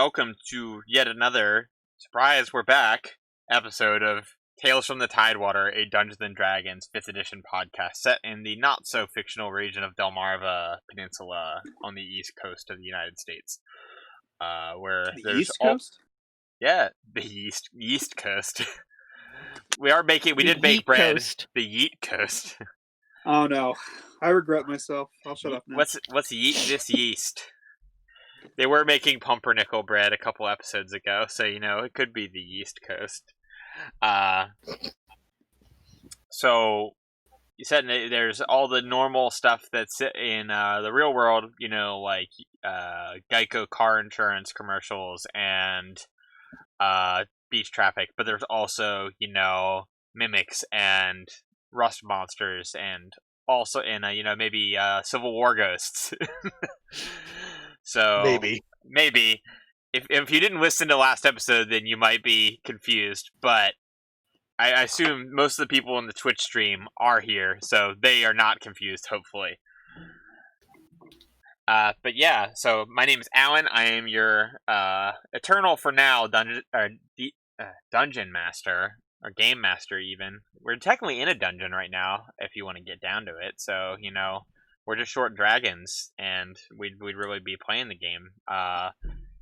welcome to yet another surprise. We're back episode of Tales from the Tidewater, a Dungeons and Dragons 5th edition podcast set in the not so fictional region of Delmarva Peninsula on the east coast of the United States. Where The there's East Coast? Yeah, the East Coast. We did bake Yeet bread. Coast. The Yeet Coast. Oh no, I regret myself. I'll shut up now. Let's yeet this yeast. They were making pumpernickel bread a couple episodes ago, so it could be the East Coast. So you said there's all the normal stuff that's in the real world, like Geico car insurance commercials and beach traffic, but there's also mimics and rust monsters and also maybe Civil War ghosts. So maybe if you didn't listen to last episode, then you might be confused, but I assume most of the people in the Twitch stream are here, so they are not confused, hopefully. But yeah, so my name is Alan. I am your eternal, for now, dungeon master, or game master even. We're technically in a dungeon right now, if you want to get down to it, so, we're just short dragons, and we'd really be playing the game.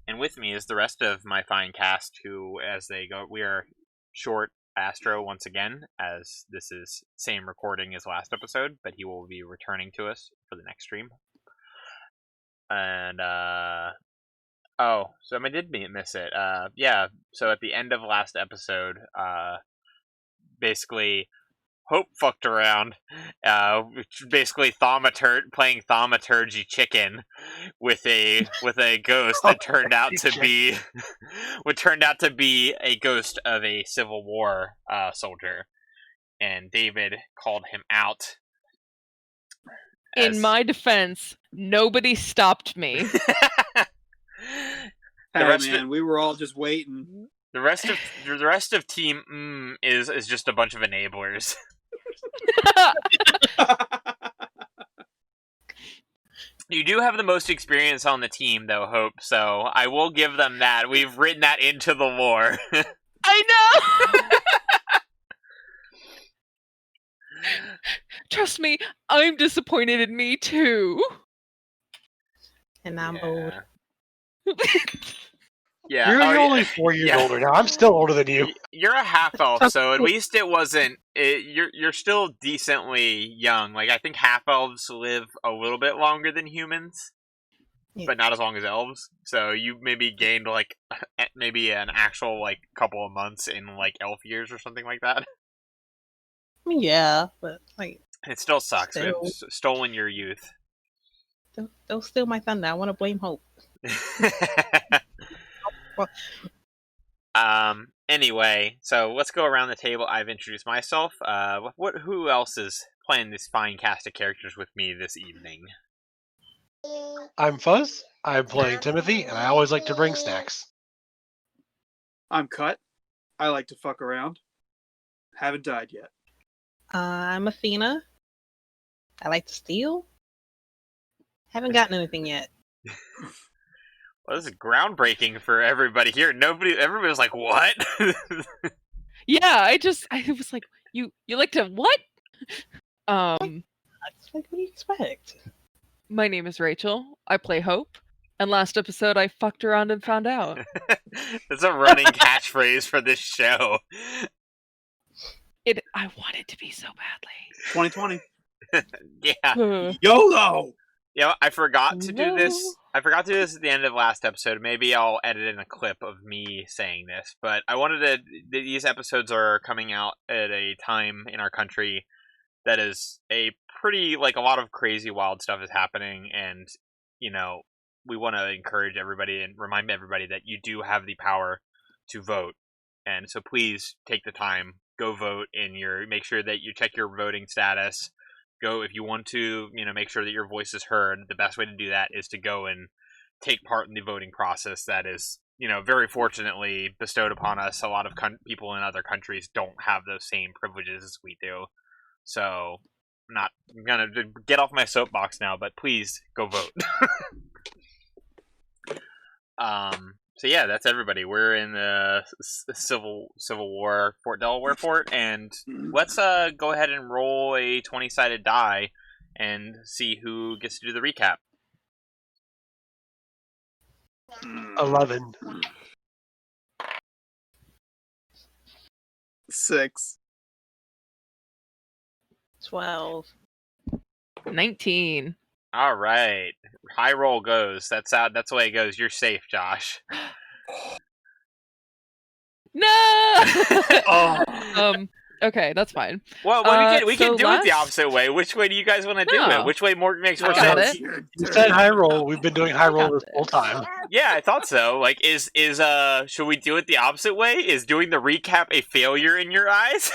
And with me is the rest of my fine cast, who, as they go, we are short Astro once again, as this is same recording as last episode, but he will be returning to us for the next stream. And, so I did miss it. So at the end of last episode, basically, Hope fucked around, basically playing thaumaturgy chicken with a ghost that turned out to be a ghost of a Civil War soldier, and David called him out. In my defense, nobody stopped me. We were all just waiting. The rest of Team is just a bunch of enablers. You do have the most experience on the team, though, Hope, so I will give them that. We've written that into the lore. I know! Trust me, I'm disappointed in me, too. And I'm old. Yeah, you're only 4 years older now. I'm still older than you. You're a half elf, so at least it wasn't. You're still decently young. Like, I think half elves live a little bit longer than humans, but not as long as elves. So you maybe gained maybe an actual couple of months in elf years or something like that. Yeah, but it still sucks. It's stolen your youth. Don't steal my thunder. I want to blame Hope. Anyway, so let's go around the table. I've introduced myself. Who else is playing this fine cast of characters with me this evening? I'm Fuzz. I'm playing Timothy, and I always like to bring snacks. I'm Cut. I like to fuck around. Haven't died yet. I'm Athena. I like to steal. Haven't gotten anything yet. Well, this is groundbreaking for everybody here. Everybody was like, "What?" Yeah, I was like, "You like to what?" What do you expect? My name is Rachel. I play Hope, and last episode I fucked around and found out. It's a running catchphrase for this show. I wanted to be so badly. 2020. Yeah. YOLO! I forgot to do this. I forgot to do this at the end of last episode. Maybe I'll edit in a clip of me saying this. But I wanted to... These episodes are coming out at a time in our country that is a pretty... a lot of crazy, wild stuff is happening. And, we want to encourage everybody and remind everybody that you do have the power to vote. And so please take the time. Go vote make sure that you check your voting status. Go if you want to, make sure that your voice is heard. The best way to do that is to go and take part in the voting process that is, very fortunately bestowed upon us. A lot of people in other countries don't have those same privileges as we do. So, I'm gonna get off my soapbox now, but please go vote. So yeah, that's everybody. We're in the Civil War Fort Delaware Fort, and let's go ahead and roll a 20-sided die and see who gets to do the recap. 11. 6. 12. 19. All right, high roll goes. That's out. That's the way it goes. You're safe, Josh. No. Oh. Okay, that's fine. Well, we can do it the opposite way. Which way do you guys want to do No. it? Which way makes more I got sense? it. You said high roll. We've been doing high roll this whole time. Yeah, I thought so. Like, should we do it the opposite way? Is doing the recap a failure in your eyes?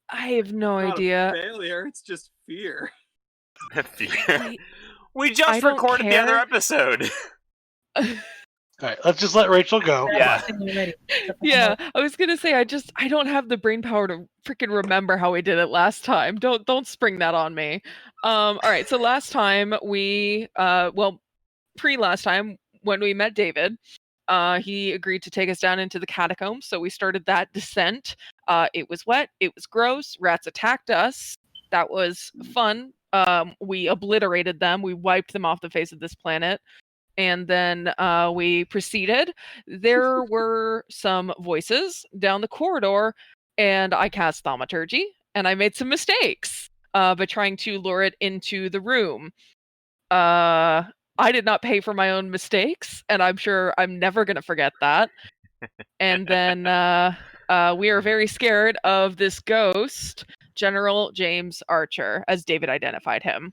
I have no Not a idea. failure. It's just fear. I We just don't recorded the other care. episode. All right, let's just let Rachel go. Yeah. Yeah, I was gonna say I don't have the brain power to freaking remember how we did it last time. Don't spring that on me. All right, so last time we pre last time when we met David, he agreed to take us down into the catacombs, so we started that descent. It was wet, it was gross, rats attacked us. That was fun. We obliterated them, we wiped them off the face of this planet. And then we proceeded. There were some voices down the corridor, and I cast thaumaturgy, and I made some mistakes by trying to lure it into the room. I did not pay for my own mistakes, and I'm sure I'm never going to forget that. And then we are very scared of this ghost, General James Archer, as David identified him.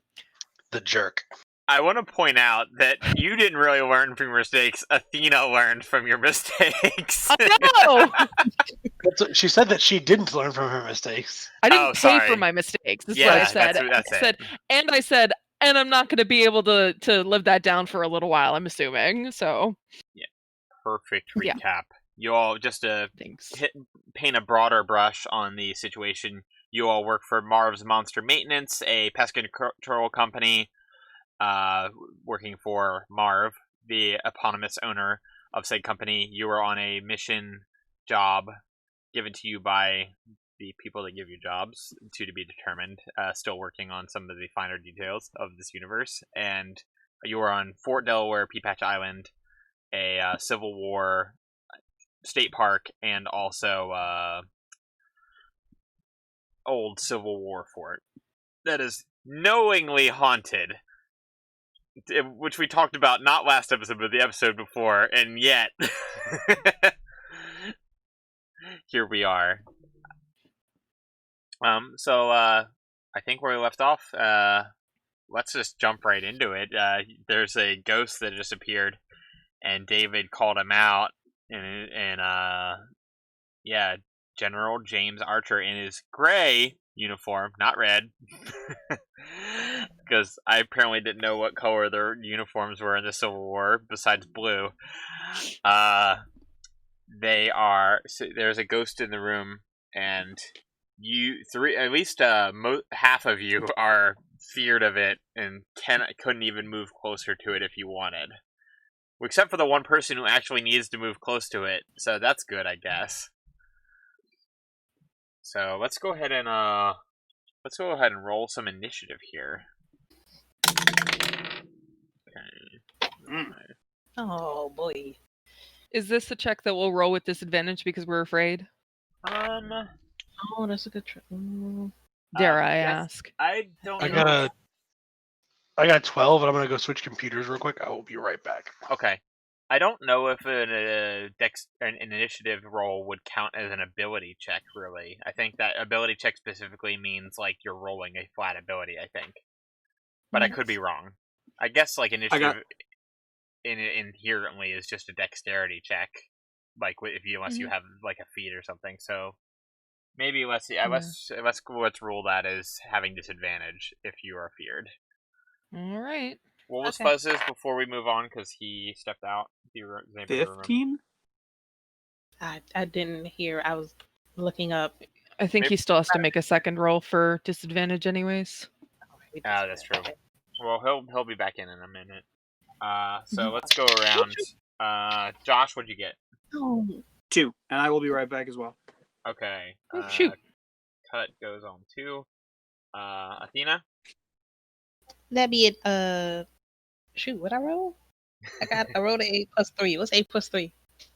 The jerk. I want to point out that you didn't really learn from your mistakes. Athena learned from your mistakes. I know! She said that she didn't learn from her mistakes. I didn't pay sorry. for my mistakes. That's Yeah, what I said. that's I said, and I'm not going to be able to live that down for a little while, I'm assuming. So, Perfect Yeah. recap. You all, just to thanks. paint a broader brush on the situation, you all work for Marv's Monster Maintenance, a pest control company, working for Marv, the eponymous owner of said company. You were on a mission job given to you by the people that give you jobs, to be determined, still working on some of the finer details of this universe. And you were on Fort Delaware, Peapatch Island, a Civil War state park, and also old Civil War fort that is knowingly haunted, which we talked about not last episode but the episode before, and yet here we are. So I think where we left off, let's just jump right into it. There's a ghost that just appeared, and David called him out, and General James Archer in his gray uniform, not red, because I apparently didn't know what color their uniforms were in the Civil War besides blue. There's a ghost in the room, and at least half of you are feared of it and couldn't even move closer to it if you wanted, except for the one person who actually needs to move close to it. So that's good, I guess. So let's go ahead and roll some initiative here. Okay. Oh boy. Is this a check that will roll with disadvantage because we're afraid? Oh, that's a good trick. Dare I ask? I don't know. I got 12, and I'm gonna go switch computers real quick. I will be right back. Okay. I don't know if an initiative roll would count as an ability check, really. I think that ability check specifically means, like, you're rolling a flat ability, I think. But I could be wrong. I guess, like, initiative inherently is just a dexterity check, like, unless you have, like, a feat or something. So maybe let's rule that as having disadvantage if you are feared. All right. What was Fuzz's before we move on, because he stepped out? 15? I didn't hear. I was looking up. I think he still has to make a second roll for disadvantage anyways. That's true. Well, he'll be back in a minute. So let's go around. Josh, what'd you get? Oh, 2, and I will be right back as well. Okay. Oh, shoot. Cut goes on 2. Athena? that'd be it. Shoot, what I roll? I rolled an 8 plus 3. What's 8 plus 3?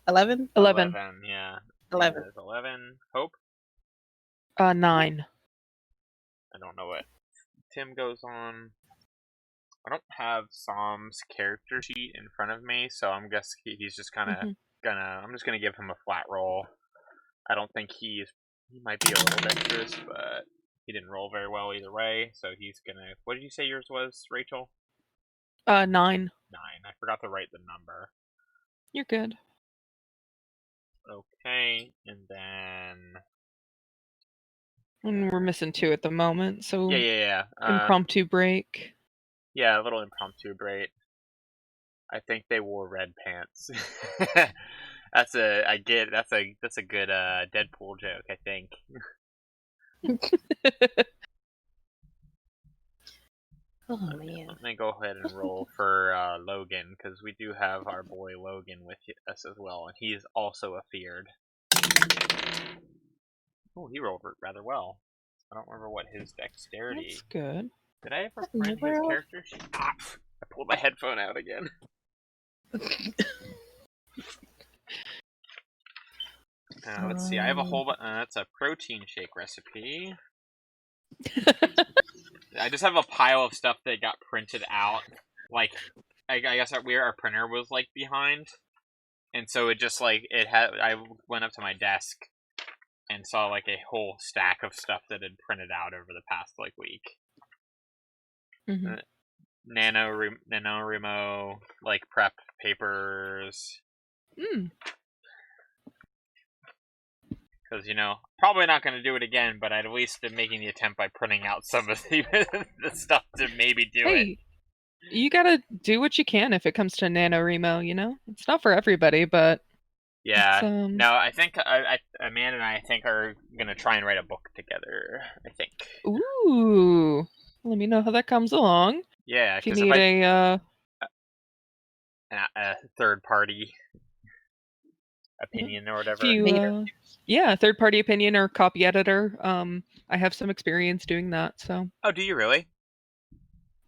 11? 11. Yeah. 11. Athena's 11. Hope? 9. I don't know what Tim goes on. I don't have Psalm's character sheet in front of me, so I'm guessing he's just kind of I'm just gonna give him a flat roll. I don't think he might be a little dexterous, but he didn't roll very well either way, so he's gonna. What did you say yours was, Rachel? 9. 9. I forgot to write the number. You're good. Okay, and then And we're missing 2 at the moment, so yeah. impromptu break. Yeah, a little impromptu break. I think they wore red pants. That's a good Deadpool joke, I think. Oh, man. Let me go ahead and roll for Logan, because we do have our boy Logan with us as well, and he's also afeared. Oh, he rolled rather well. I don't remember what his dexterity. That's good. Did I ever print his character sheet? I pulled my headphone out again. Let's see. I have a whole. That's a protein shake recipe. I just have a pile of stuff that got printed out. Like, I guess our printer was like behind, and so it just like it had. I went up to my desk and saw like a whole stack of stuff that had printed out over the past like week. Mm-hmm. NaNoWriMo, like prep papers. Because, probably not going to do it again, but I'd at least been making the attempt by printing out some of the stuff to maybe do it. You gotta do what you can if it comes to NaNoWriMo, It's not for everybody, but... Yeah. No, I think Amanda and I think are going to try and write a book together, I think. Ooh. Let me know how that comes along. Yeah, if you need a third-party opinion or whatever. Third-party opinion or copy editor. I have some experience doing that, so. Oh, do you really?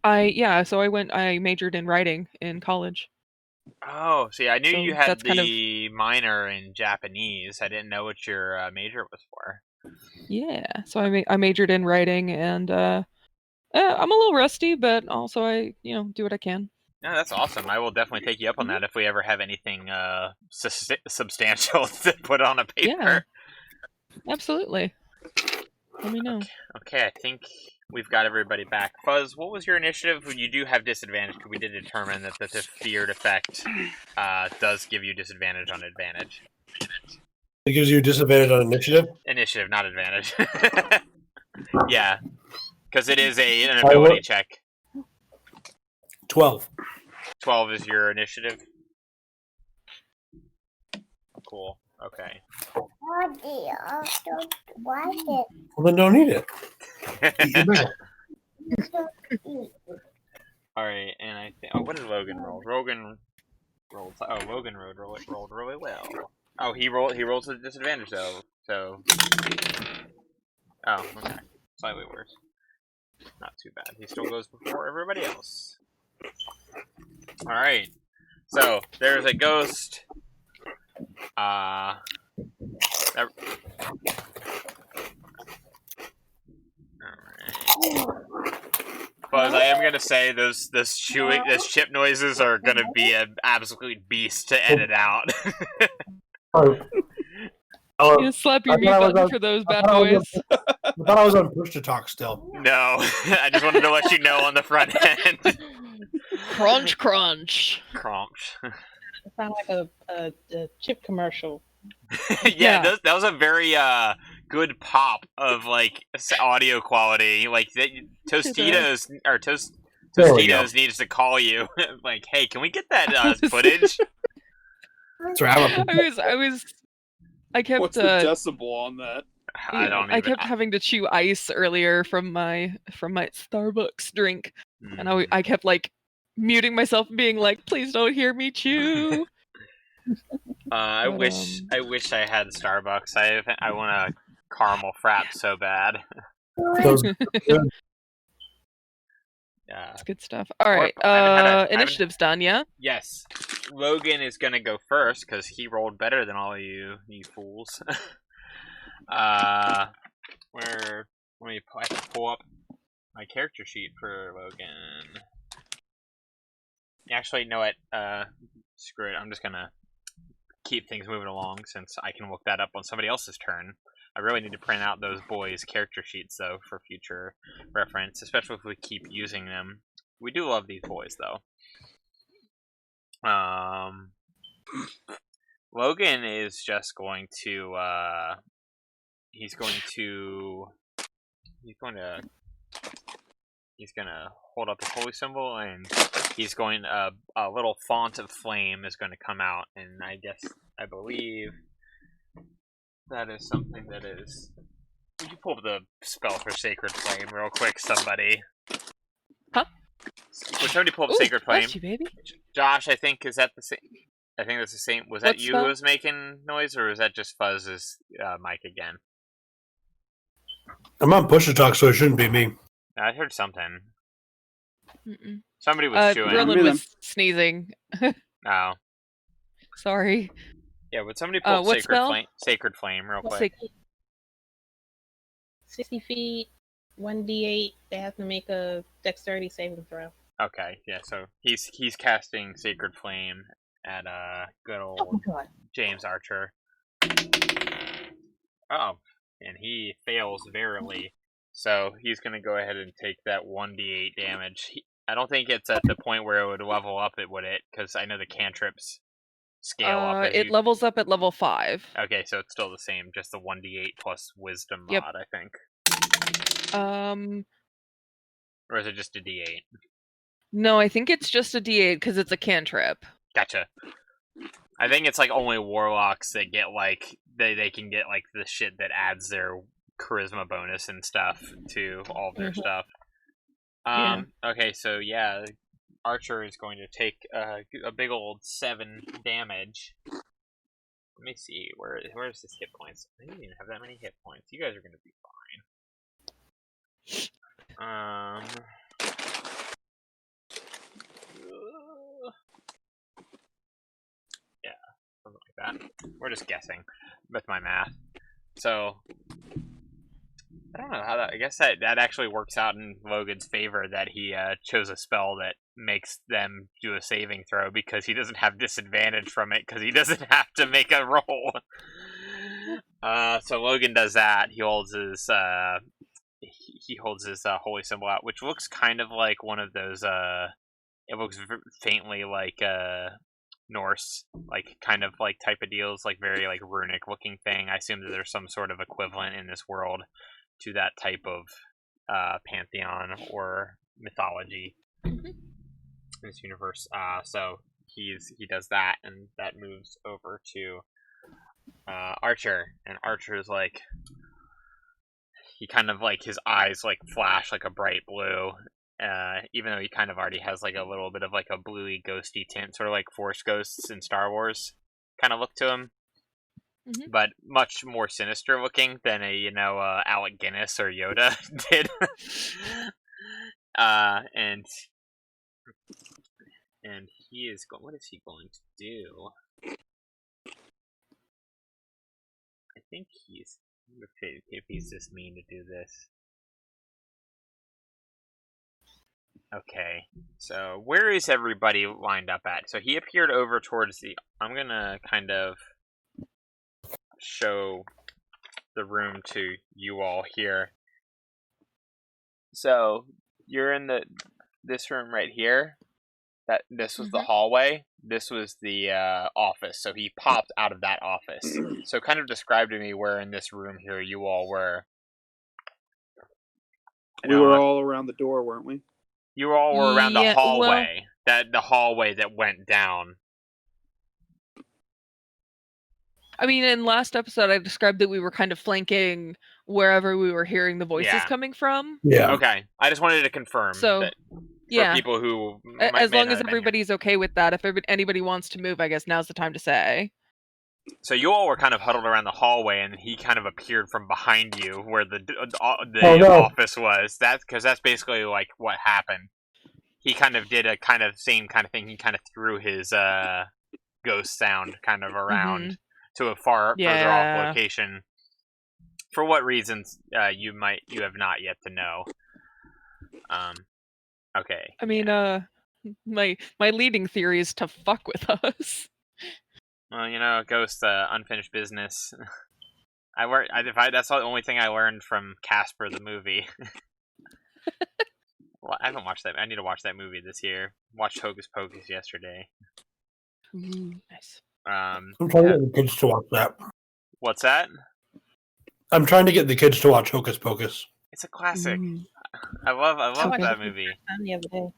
So I majored in writing in college. Oh, see, I knew you had the minor in Japanese. I didn't know what your major was for. Yeah, so I majored in writing, and I'm a little rusty, but also I do what I can. No, that's awesome. I will definitely take you up on that if we ever have anything substantial to put on a paper. Yeah, absolutely. Let me know. Okay, I think we've got everybody back. Fuzz, what was your initiative? You do have disadvantage, because we did determine that the feared effect does give you disadvantage on advantage. It gives you disadvantage on initiative? Initiative, not advantage. Yeah, because it is an ability check. 12. 12 is your initiative? Cool. Okay. Well, then don't need it. Alright, and I think... Oh, what did Logan roll? Logan rolled really well. Oh, he rolls with disadvantage, though, so... Oh, okay. Slightly worse. Not too bad. He still goes before everybody else. Alright. So, there's a ghost. But I am gonna say those chip noises are gonna be an absolute beast to edit out. You slap your mute button for those bad boys. I thought I was on push to talk still. No, I just wanted to let you know on the front end. Crunch, crunch. Crunch. It sounds like a chip commercial. Yeah. That was a very good pop of like audio quality. Like Tostitos needs to call you. Like, hey, can we get that footage? That's right. I kept. What's the decibel on that? I kept having to chew ice earlier from my Starbucks drink, and I kept like muting myself and being like, "Please don't hear me chew." I But, wish I had Starbucks. I want a caramel frap so bad. Those good. Yeah. It's good stuff. All right. I haven't had Initiative's done, yeah? Yes, Logan is gonna go first because he rolled better than all you fools. Where? Let me. I have to pull up my character sheet for Logan. Actually, you know what? Screw it. I'm just gonna keep things moving along since I can look that up on somebody else's turn. I really need to print out those boys' character sheets though for future reference, especially if we keep using them. We do love these boys though. Logan is just going to he's gonna hold up his holy symbol, and he's going a little font of flame is going to come out, and I believe that is something that is. Would you pull up the spell for Sacred Flame real quick, somebody? Huh? Would somebody pull up Ooh, Sacred Flame? bless you, baby. Josh, I think is that the same. I think that's the same. Was that What you spell? who was making noise, or was that just Fuzz's mic again? I'm on push to talk, so it shouldn't be me. I heard something. Mm-mm. Somebody was chewing. Merlin Merlin. was sneezing. Oh. Sorry. Yeah, would somebody pull up what spell? Sacred Flame real quick? Sac- 60 feet, 1d8. They have to make a dexterity saving throw. Okay, yeah, so he's casting Sacred Flame at good Oh old my god. James Archer. Oh, and he fails verily. So he's going to go ahead and take that 1d8 damage. I don't think it's at the point where it would level up, would it? Because I know the cantrips scale up. it levels up at level 5. Okay, so it's still the same, just the 1d8 plus wisdom Yep. mod, I think. Or is it just a d8? No, I think it's just a D8 because it's a cantrip. Gotcha. I think it's like only warlocks that get like they can get like the shit that adds their charisma bonus and stuff to all of their stuff. Yeah. Okay, so yeah, Archer is going to take a big old 7 damage. Let me see, where's his hit points? I don't even have that many hit points. You guys are gonna be fine. Yeah, something like that. We're just guessing with my math. So I don't know how that. I guess that actually works out in Logan's favor that he chose a spell that makes them do a saving throw because he doesn't have disadvantage from it because he doesn't have to make a roll. So Logan does that. He holds his holy symbol out, which looks kind of like one of those. It looks faintly like Norse, like kind of like type of deals, like very like runic looking thing. I assume that there's some sort of equivalent in this world to that type of pantheon or mythology in this universe. So he does that, and that moves over to Archer, and Archer's like, he kind of like his eyes like flash like a bright blue, even though he kind of already has like a little bit of like a bluey ghosty tint, sort of like Force Ghosts in Star Wars kind of look to him. Mhm. But much more sinister looking than a Alec Guinness or Yoda did. And he is what is he going to do? I think if he's just mean to do this. Okay, so where is everybody lined up at? So he appeared over towards the. I'm gonna kind of show the room to you all here. So you're in this room right here. This was the hallway. This was the office. So he popped out of that office. So kind of describe to me where in this room here you all were. We were all around the door, weren't we? You all were around the Yeah, hallway. The hallway that went down. I mean, in last episode, I described that we were kind of flanking wherever we were hearing the voices Yeah. coming from. Yeah. Okay, I just wanted to confirm. So, that Yeah. people who As may long not as have been here. everybody's okay with that. If anybody wants to move, I guess now's the time to say. So you all were kind of huddled around the hallway, and he kind of appeared from behind you, where the Oh, no. office was. Because that's basically like what happened. He kind of did a kind of same kind of thing. He kind of threw his ghost sound kind of around to a further off Yeah. location. For what reasons you have not yet to know. Okay. I mean, my leading theory is to fuck with us. Well, ghost unfinished business. That's the only thing I learned from Casper the movie. Well, I haven't watched that. I need to watch that movie this year. Watched Hocus Pocus yesterday. Ooh, nice. I'm trying to get the kids to watch that. What's that? I'm trying to get the kids to watch Hocus Pocus. It's a classic. Ooh. I love Okay. that movie. The other day.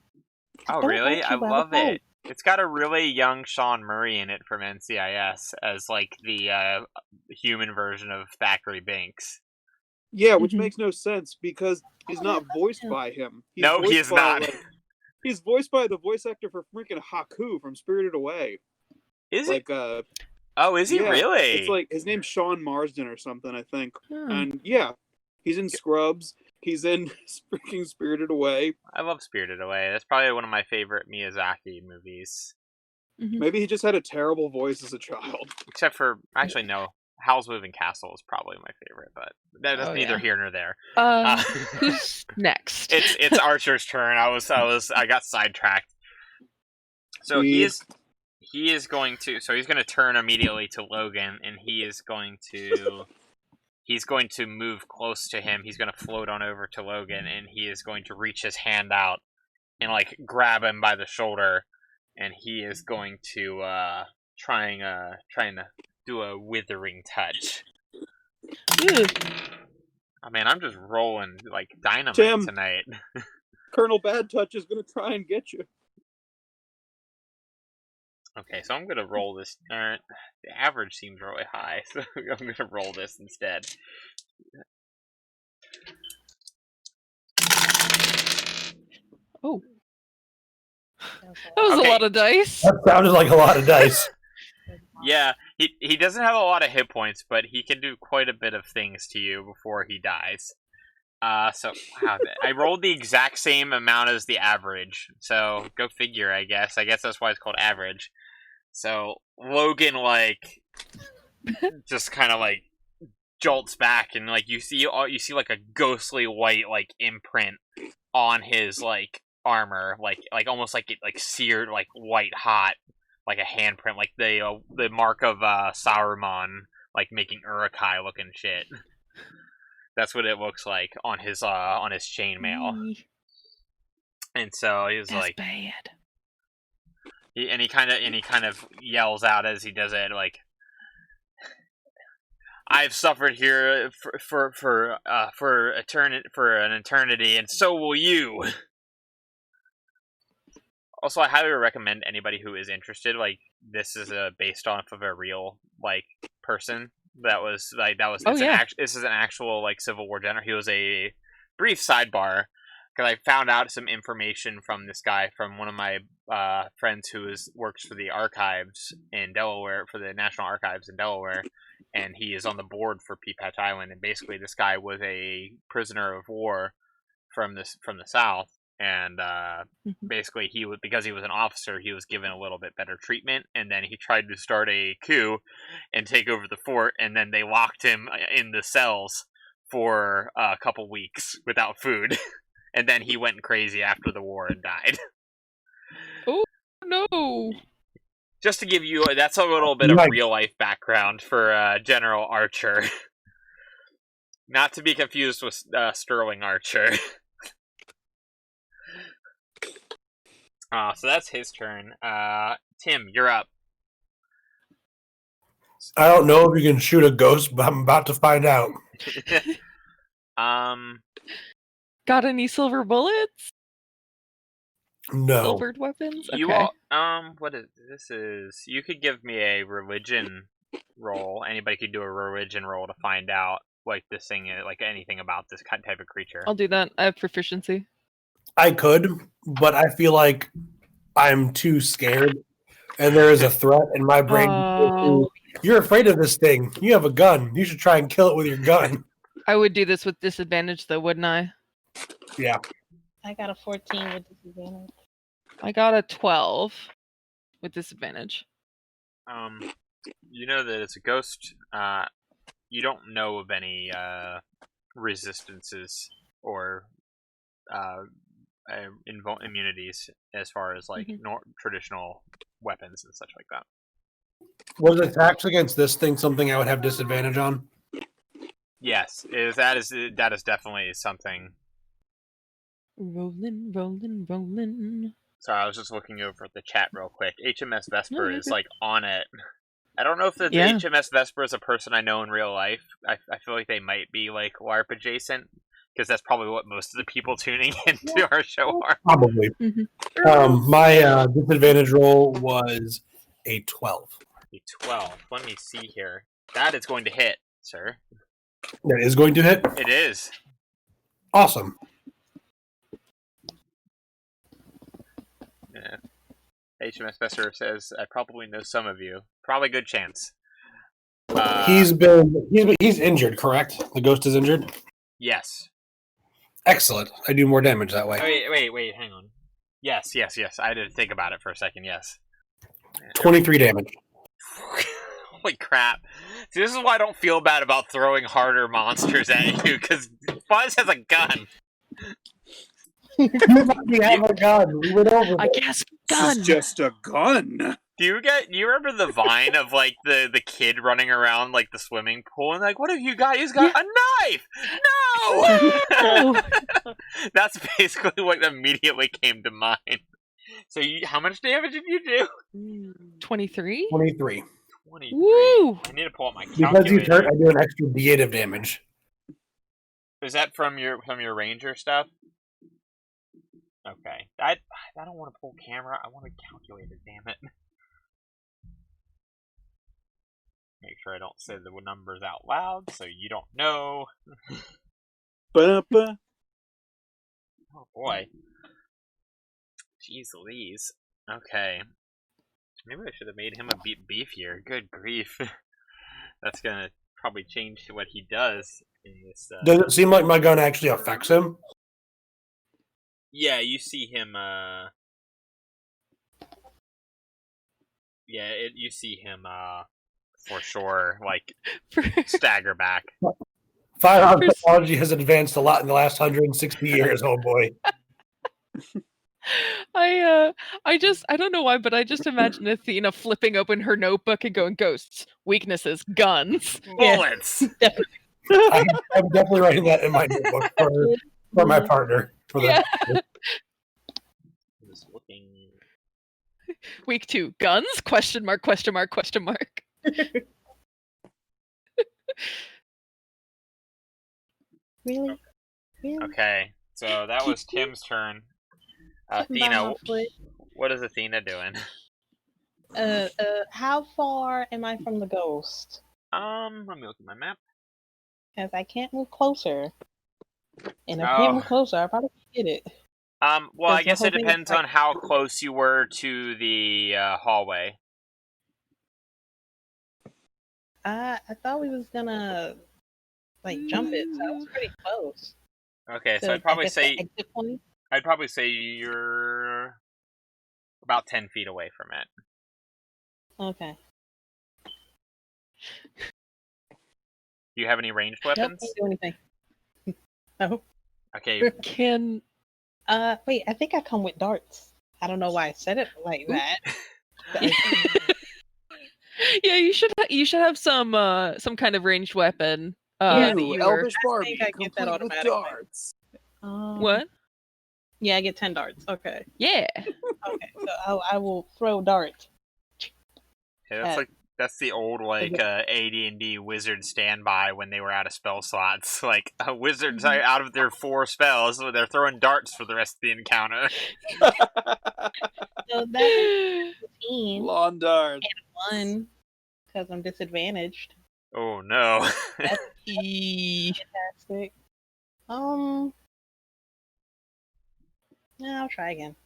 Oh, Don't really? want I you by the love boat. it. It's got a really young Sean Murray in it from NCIS as like the human version of Thackeray Binks. Yeah, which Mhm. makes no sense because he's not voiced by him. He's No, he voiced is by, not. he's voiced by the voice actor for freaking Haku from Spirited Away. Is it? Like, Oh, is he yeah, really? It's like his name's Sean Marsden or something, I think. Hmm. And yeah, he's in Scrubs. He's in freaking Spirited Away. I love Spirited Away. That's probably one of my favorite Miyazaki movies. Mhm. Maybe he just had a terrible voice as a child. Except for, actually, no. Howl's Moving Castle is probably my favorite, but that's Oh, neither yeah. here nor there. Who's next? It's Archer's turn. I got sidetracked. So Sweet. he's going to turn immediately to Logan, and he's going to move close to him. He's going to float on over to Logan, and he is going to reach his hand out and like grab him by the shoulder, and he is going to trying to do a withering touch. Ooh. Oh man, I'm just rolling like dynamite Tim. tonight. Colonel Bad Touch is going to try and get you. Okay, so I'm gonna roll this. The average seems really high, so I'm gonna roll this instead. Oh. That was Okay. a lot of dice. That sounded like a lot of dice. Yeah, he doesn't have a lot of hit points, but he can do quite a bit of things to you before he dies. So wow, I rolled the exact same amount as the average. So go figure, I guess. I guess that's why it's called average. So Logan like just kind of like jolts back, and like you see like a ghostly white like imprint on his like armor, like almost like it like seared like white hot, like a handprint, like the mark of Saruman, like making Uruk-hai looking shit. That's what it looks like on his chainmail. And so he's That's like, bad. he kind of yells out as he does it, like, "I've suffered here for an eternity, and so will you." Also, I highly recommend anybody who is interested. Like, this is based off of a real like person. This is an actual like Civil War general. He was a brief sidebar because I found out some information from this guy from one of my friends who works for the archives in Delaware, for the National Archives in Delaware, and he is on the board for Peapatch Island. And basically, this guy was a prisoner of war from the South. And basically, because he was an officer, he was given a little bit better treatment, and then he tried to start a coup and take over the fort, and then they locked him in the cells for a couple weeks without food, and then he went crazy after the war and died. Oh no! Just to give you, that's a little bit of Nice. real life background for General Archer, not to be confused with Sterling Archer. So that's his turn. Tim, you're up. I don't know if you can shoot a ghost, but I'm about to find out. Got any silver bullets? No. Silvered weapons? You Okay. all, what is this? Is you could give me a religion roll. Anybody could do a religion roll to find out like this thing, like anything about this type of creature. I'll do that. I have proficiency. I could, but I feel like I'm too scared, and there is a threat in my brain. Oh. You're afraid of this thing. You have a gun. You should try and kill it with your gun. I would do this with disadvantage, though, wouldn't I? Yeah. I got a 14 with disadvantage. I got a 12 with disadvantage. You know that it's a ghost. You don't know of any resistances or immunities as far as like traditional weapons and such like that. Was attacks against this thing something I would have disadvantage on? Yes, that is definitely something. Rolling, rolling, rolling. Sorry, I was just looking over at the chat real quick. HMS Vesper you're is good. like on it. I don't know if the Yeah. HMS Vesper is a person I know in real life. I feel like they might be like LARP adjacent because that's probably what most of the people tuning into our show are. Probably. Mm-hmm. My disadvantage roll was a 12. A 12. Let me see here. That is going to hit, sir. That is going to hit? It is. Awesome. Yeah. HMS Vesper says, I probably know some of you. Probably good chance. He's injured, correct? The ghost is injured? Yes. Excellent. I do more damage that way. Wait, hang on. Yes. I didn't think about it for a second, yes. 23 damage. Holy crap. See, this is why I don't feel bad about throwing harder monsters at you, because Buzz has a gun. You have a gun. We went over I that. guess This gun. is just a gun. Do you remember the vine of like the kid running around like the swimming pool and like, what have you got? He's got a knife! No! Oh. That's basically what immediately came to mind. So how much damage did you do? 23? 23. 23. Woo! I need to pull up my calculator. Because he's hurt, I do an extra D8 of damage. Is that from your ranger stuff? Okay. I don't want to pull camera. I want to calculate it, damn it. Make sure I don't say the numbers out loud so you don't know. Ba-da-ba. Oh boy. Jeez Louise. Okay. Maybe I should have made him a bit beefier. Good grief. That's gonna probably change what he does in this. Does it seem like my gun actually affects him? Yeah, you see him. You see him. For sure, like stagger back. Firearm technology has advanced a lot in the last 160 years. Oh boy. I don't know why, but I just imagine Athena flipping open her notebook and going, ghosts, weaknesses, guns. Bullets. I'm definitely writing that in my notebook for my partner. For Yeah. Just looking. Week 2, guns? Question mark, question mark, question mark. Really? Okay, so that was Tim's turn. Athena, what is Athena doing? How far am I from the ghost? Let me look at my map. Because I can't move closer. And if I can't move closer, I probably can get it. Well, I Because the guess whole it thing is depends like- on how close you were to the hallway. I thought we was gonna like jump it, so I was pretty close. Okay, so I I'd probably guess the say exit point. you're about 10 feet away from it. Okay. Do you have any ranged Nope, weapons? can't do anything. No. Okay, Can Wait, I think I come with darts. I don't know why I said it like that. yeah, you should have some kind of ranged weapon. Yeah, that Ooh, you were- Elvish Barbie, I think I get that complete with automatically. darts. What? Yeah, I get 10 darts. Okay. Yeah. Okay, so I will throw darts. yeah, that's the old like AD&D wizard standby when they were out of spell slots. Like wizards are out of their 4 spells, so they're throwing darts for the rest of the encounter. So that's 15 Lawn darts. and 1 because I'm disadvantaged. Oh no. E- Fantastic. Yeah, I'll try again.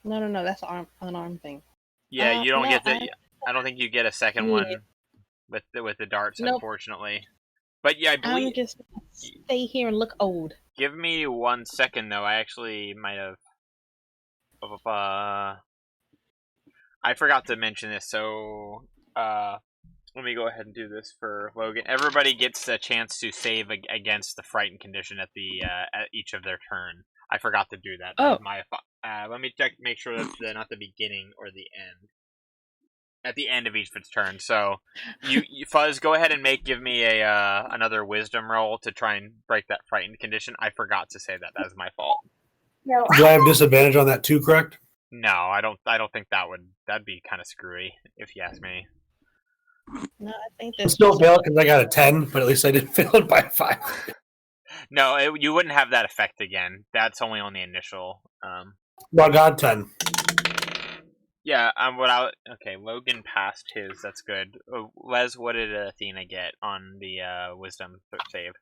No. That's an unarmed thing. Yeah, you don't no, get the. I don't think you get a second Yeah. one with the darts, Nope. unfortunately. But yeah, I believe. I'm just gonna stay here and look old. Give me 1 second though. I actually might have. I forgot to mention this, so let me go ahead and do this for Logan. Everybody gets a chance to save against the frightened condition at each of their turn. I forgot to do that. That was my let me check, make sure that's not the beginning or the end. At the end of each of its turn. So, you Fuzz, go ahead and give me a another wisdom roll to try and break that frightened condition. I forgot to say that. That was my fault. Do I have disadvantage on that too? Correct. No, I don't think that'd be kind of screwy if you ask me. No, I think I that's still fail because I got a 10, but at least I didn't fail it by 5. No, you wouldn't have that effect again. That's only on the initial. Well, I got 10. Yeah, okay, Logan passed his. That's good. Les, what did Athena get on the wisdom save?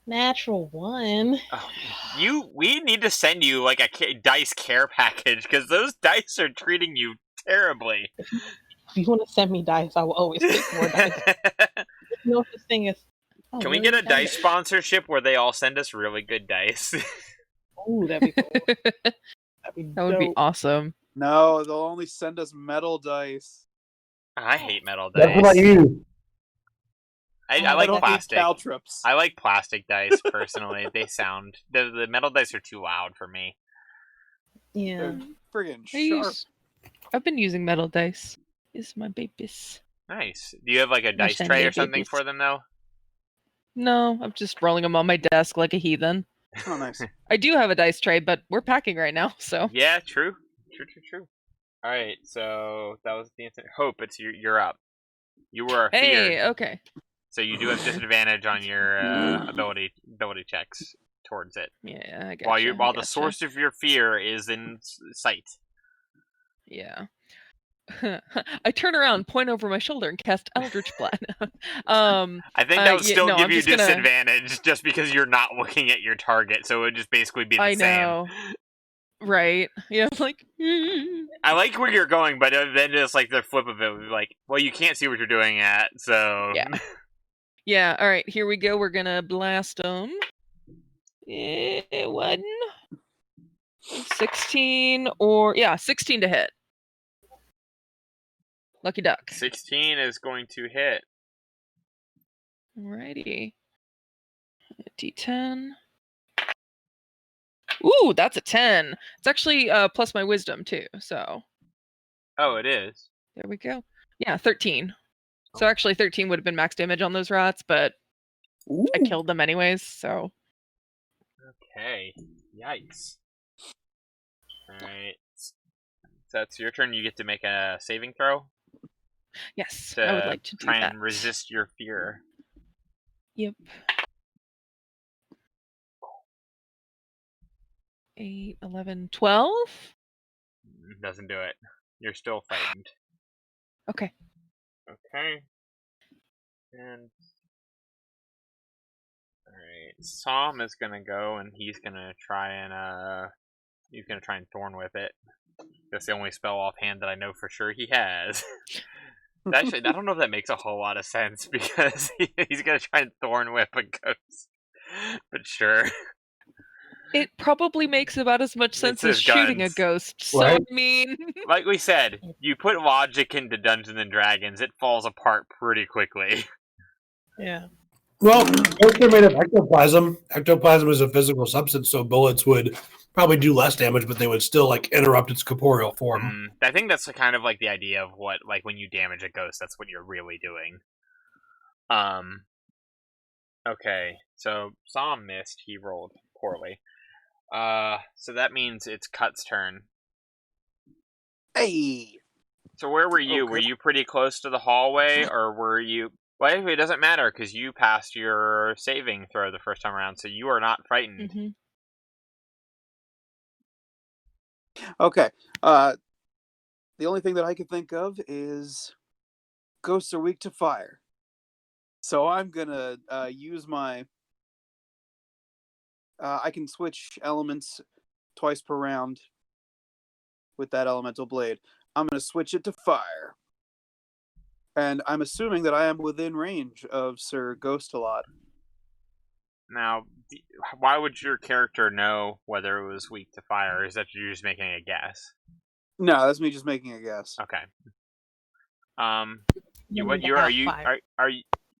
natural 1. Oh, we need to send you like a dice care package because those dice are treating you terribly. If you want to send me dice, I will always take more dice. No such thing as. Oh, Can we really? get a dice sponsorship where they all send us really good dice? Ooh, that'd be cool. That would be awesome. No, they'll only send us metal dice. I hate metal That's what I dice. use. I like plastic. Caltrips. I like plastic dice personally. They sound the metal dice are too loud for me. Yeah. They're friggin' sharp. I've been using metal dice. Is my babies. Nice. Do you have like a dice send tray me or something babies. for them though? No, I'm just rolling them on my desk like a heathen. Oh, nice. I do have a dice tray, but we're packing right now, so. Yeah, true. All right, so that was the answer. Hope, you're up. You were feared. Hey, okay. So you do have disadvantage on your ability checks towards it. Yeah, I gotcha. While the source of your fear is in sight. Yeah. I turn around, point over my shoulder, and cast Eldritch Blast. I think that would still give I'm you just gonna- disadvantage just because you're not looking at your target, so it would just basically be the I same. know. Right. Yeah, like. I like where you're going, but then just like the flip of it would be like, well, you can't see what you're doing at, so. Yeah. Yeah, alright, here we go. We're gonna blast them. 1. 16 or. Yeah, 16 to hit. Lucky duck. 16 is going to hit. Alrighty. D10. Ooh, that's a 10. It's actually plus my wisdom too, so. Oh, it is. There we go. Yeah, 13. So actually 13 would have been max damage on those rats, but Ooh. I killed them anyways, so. Okay. Yikes. Alright. So that's your turn. You get to make a saving throw. Yes, I would like to do try that. and resist your fear. Yep. 8, 11, 12? Doesn't do it. You're still frightened. Okay. Okay. And alright. Psalm is gonna go and he's gonna try and thorn whip it. That's the only spell offhand that I know for sure he has. Actually, I don't know if that makes a whole lot of sense because he's gonna try and thorn whip a ghost. But sure. It probably makes about as much sense as his shooting a guns. ghost. So, Right. I mean. Like we said, you put logic into Dungeons and Dragons, it falls apart pretty quickly. Yeah. Well, ghosts are made of ectoplasm. Ectoplasm is a physical substance, so bullets would probably do less damage, but they would still like interrupt its corporeal form. I think that's kind of like the idea of what, like when you damage a ghost, that's what you're really doing. Okay, so Psalm missed. He rolled poorly. So that means it's Cut's turn. Hey. So where were you? Okay. Were you pretty close to the hallway, or were you? Well, it doesn't matter because you passed your saving throw the first time around, so you are not frightened. Mhm. Okay. The only thing that I can think of is ghosts are weak to fire. So I'm gonna use my I can switch elements twice per round with that elemental blade. I'm going to switch it to fire. And I'm assuming that I am within range of Sir Ghost-a-lot. Now, why would your character know whether it was weak to fire? Or is that you're just making a guess? No, that's me just making a guess. Okay.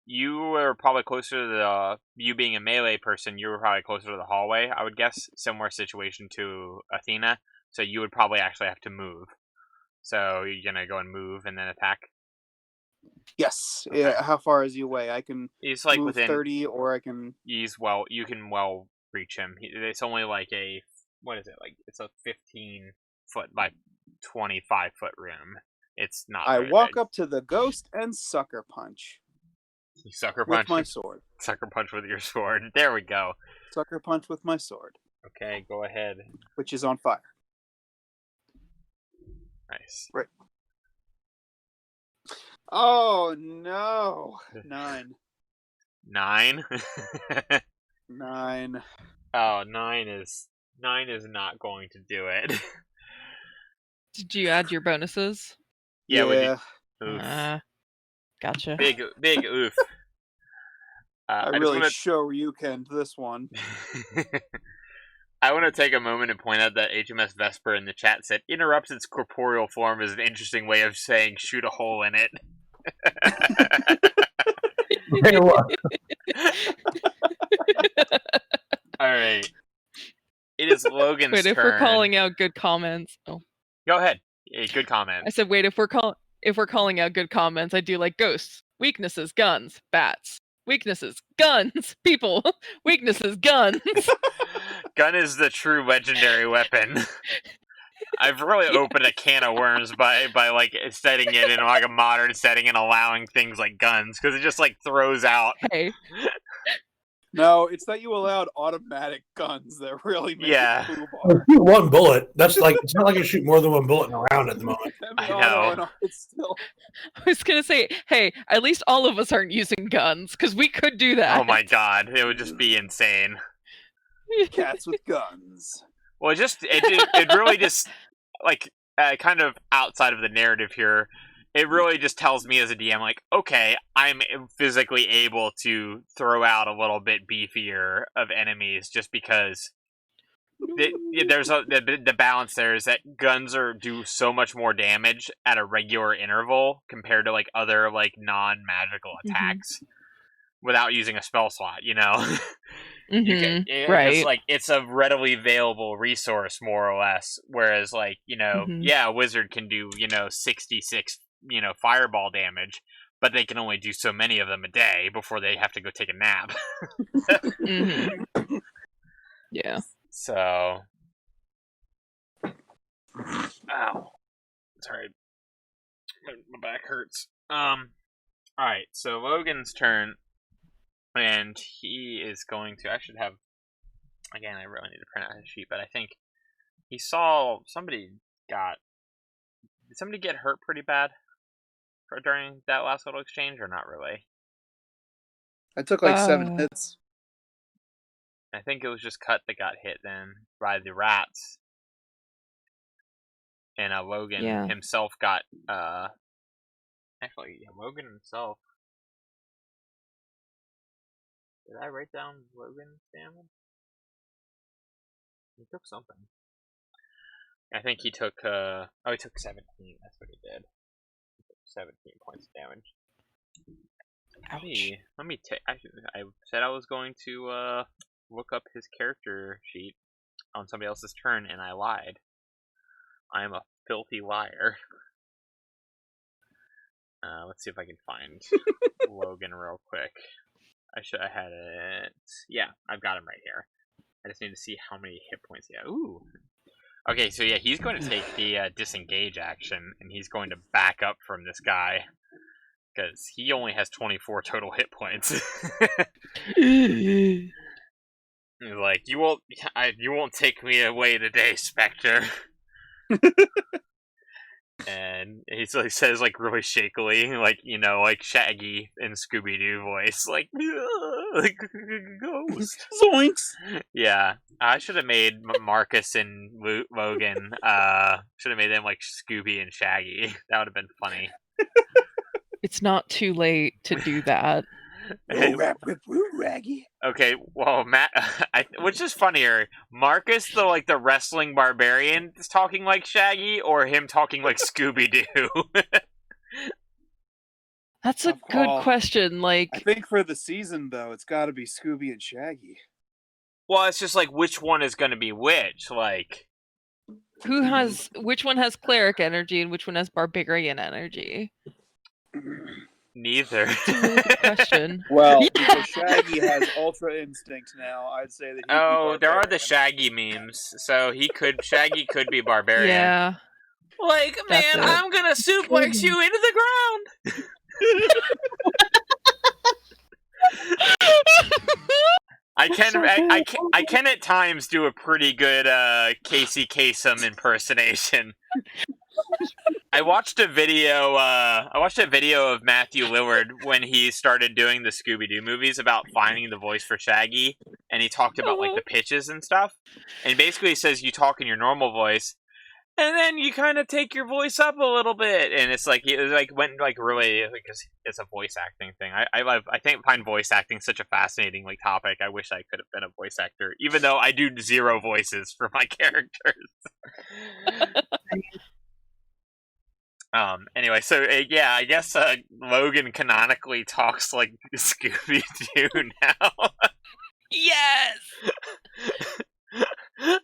You were probably closer to the you being a melee person. You were probably closer to the hallway. I would guess similar situation to Athena. So you would probably actually have to move. So you're gonna go and move and then attack. Yes. Okay. Yeah, how far is he away? I can He's like move within 30, or I can... you can reach him. It's only like a, what is it, like it's a 15 foot by 25 foot room. It's not I very walk big. up to the ghost and sucker punch. You sucker With punch my sword. Sucker punch with your sword. There we go. Sucker punch with my sword. Okay, go ahead. Which is on fire. Nice. Right. Oh no. 9. 9? 9. Oh, 9 is not going to do it. Did you add your bonuses? Yeah. Oof. Gotcha. Big oof. I really show you can this one. I want to take a moment and point out that HMS Vesper in the chat said, interrupts its corporeal form is an interesting way of saying shoot a hole in it. Alright. It is Logan's Wait, turn. if we're calling out good comments. Oh. Go ahead. Yeah, good comment. I said, wait, if we're calling out good comments, I do like ghosts, weaknesses, guns, bats, weaknesses, guns, people, weaknesses, guns. Gun is the true legendary weapon. I've really opened a can of worms by like setting it in like a modern setting and allowing things like guns, because it just like throws out. Hey. No, it's that you allowed automatic guns that really make it shoot one bullet. That's like, it's not like you shoot more than one bullet in a round at the moment. I know. It's still... I was gonna say, hey, at least all of us aren't using guns, because we could do that. Oh my god, it would just be insane. Cats with guns. Well, it really just like kind of outside of the narrative here. It really just tells me as a DM, like, okay, I'm physically able to throw out a little bit beefier of enemies just because there's the balance there is that guns do so much more damage at a regular interval compared to like other like non-magical attacks without using a spell slot, you know? Right. It's a readily available resource more or less, whereas like, you know, a wizard can do, 66 fireball damage, but they can only do so many of them a day before they have to go take a nap. Yeah. So, ow, sorry, my back hurts. All right, so Logan's turn, and he is going to. I should have. Again, I really need to print out his sheet, but I think he saw somebody got. Did somebody get hurt pretty bad during that last little exchange, or not really? I took like 7 hits. I think it was just Cut that got hit then by the rats. And Logan himself got actually Logan himself. Did I write down Logan's damage? He took something. I think he took he took 17. That's what he did. He took 17 points of damage. Ouch. Let me take. I said I was going to look up his character sheet on somebody else's turn, and I lied. I am a filthy liar. Let's see if I can find Logan real quick. I had it. Yeah, I've got him right here. I just need to see how many hit points he has. Ooh. Okay, so yeah, he's going to take the disengage action, and he's going to back up from this guy. Because he only has 24 total hit points. He's like, you won't take me away today, Spectre. And he like, says like really shakily, like like Shaggy in Scooby Doo voice, like ghost. Zoinks! Yeah, I should have made Marcus and Logan. Should have made them like Scooby and Shaggy. That would have been funny. It's not too late to do that. Raggy. Okay, well, Matt, which is funnier, Marcus, the wrestling barbarian, is talking like Shaggy, or him talking like Scooby Doo? That's a good question. Like, I think for the season though, it's got to be Scooby and Shaggy. Well, it's just like which one is going to be which, like. which one has cleric energy and which one has barbarian energy? Neither. That's a really good question. Well, because Shaggy has Ultra Instinct now, I'd say that. There are the Shaggy memes, so Shaggy could be barbarian. Yeah. Like, man, I'm gonna suplex you into the ground. I can at times do a pretty good Casey Kasem impersonation. I watched a video of Matthew Lillard when he started doing the Scooby-Doo movies about finding the voice for Shaggy, and he talked about like the pitches and stuff. And basically he says you talk in your normal voice, and then you kind of take your voice up a little bit, and it's like went like really like it's a voice acting thing. I find voice acting such a fascinating like topic. I wish I could have been a voice actor, even though I do 0 voices for my characters. Anyway, so yeah, I guess Logan canonically talks like Scooby-Doo now. Yes! I'm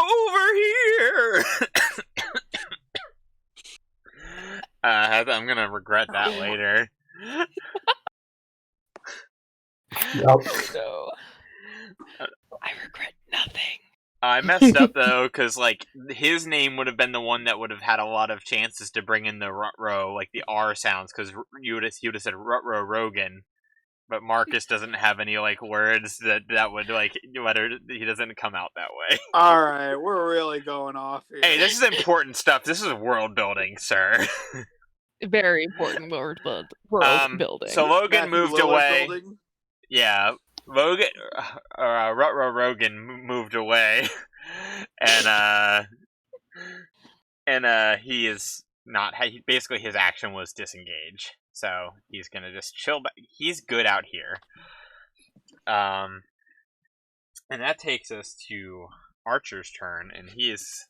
over here! I'm gonna regret that later. Yep. So, I regret nothing. I messed up though, because like his name would have been the one that would have had a lot of chances to bring in the Rutro, like the R sounds, because he would have said Rutro Rogan, but Marcus doesn't have any like words that would like whether he doesn't come out that way. All right, we're really going off here. Hey, this is important stuff. This is world building, sir. Very important world building. So Logan Matthew moved Lillard away. building. Yeah, Logan, Rutro Rogan moved away, and he is not. Basically, his action was disengage, so he's gonna just chill back. He's good out here, and that takes us to Archer's turn, and he's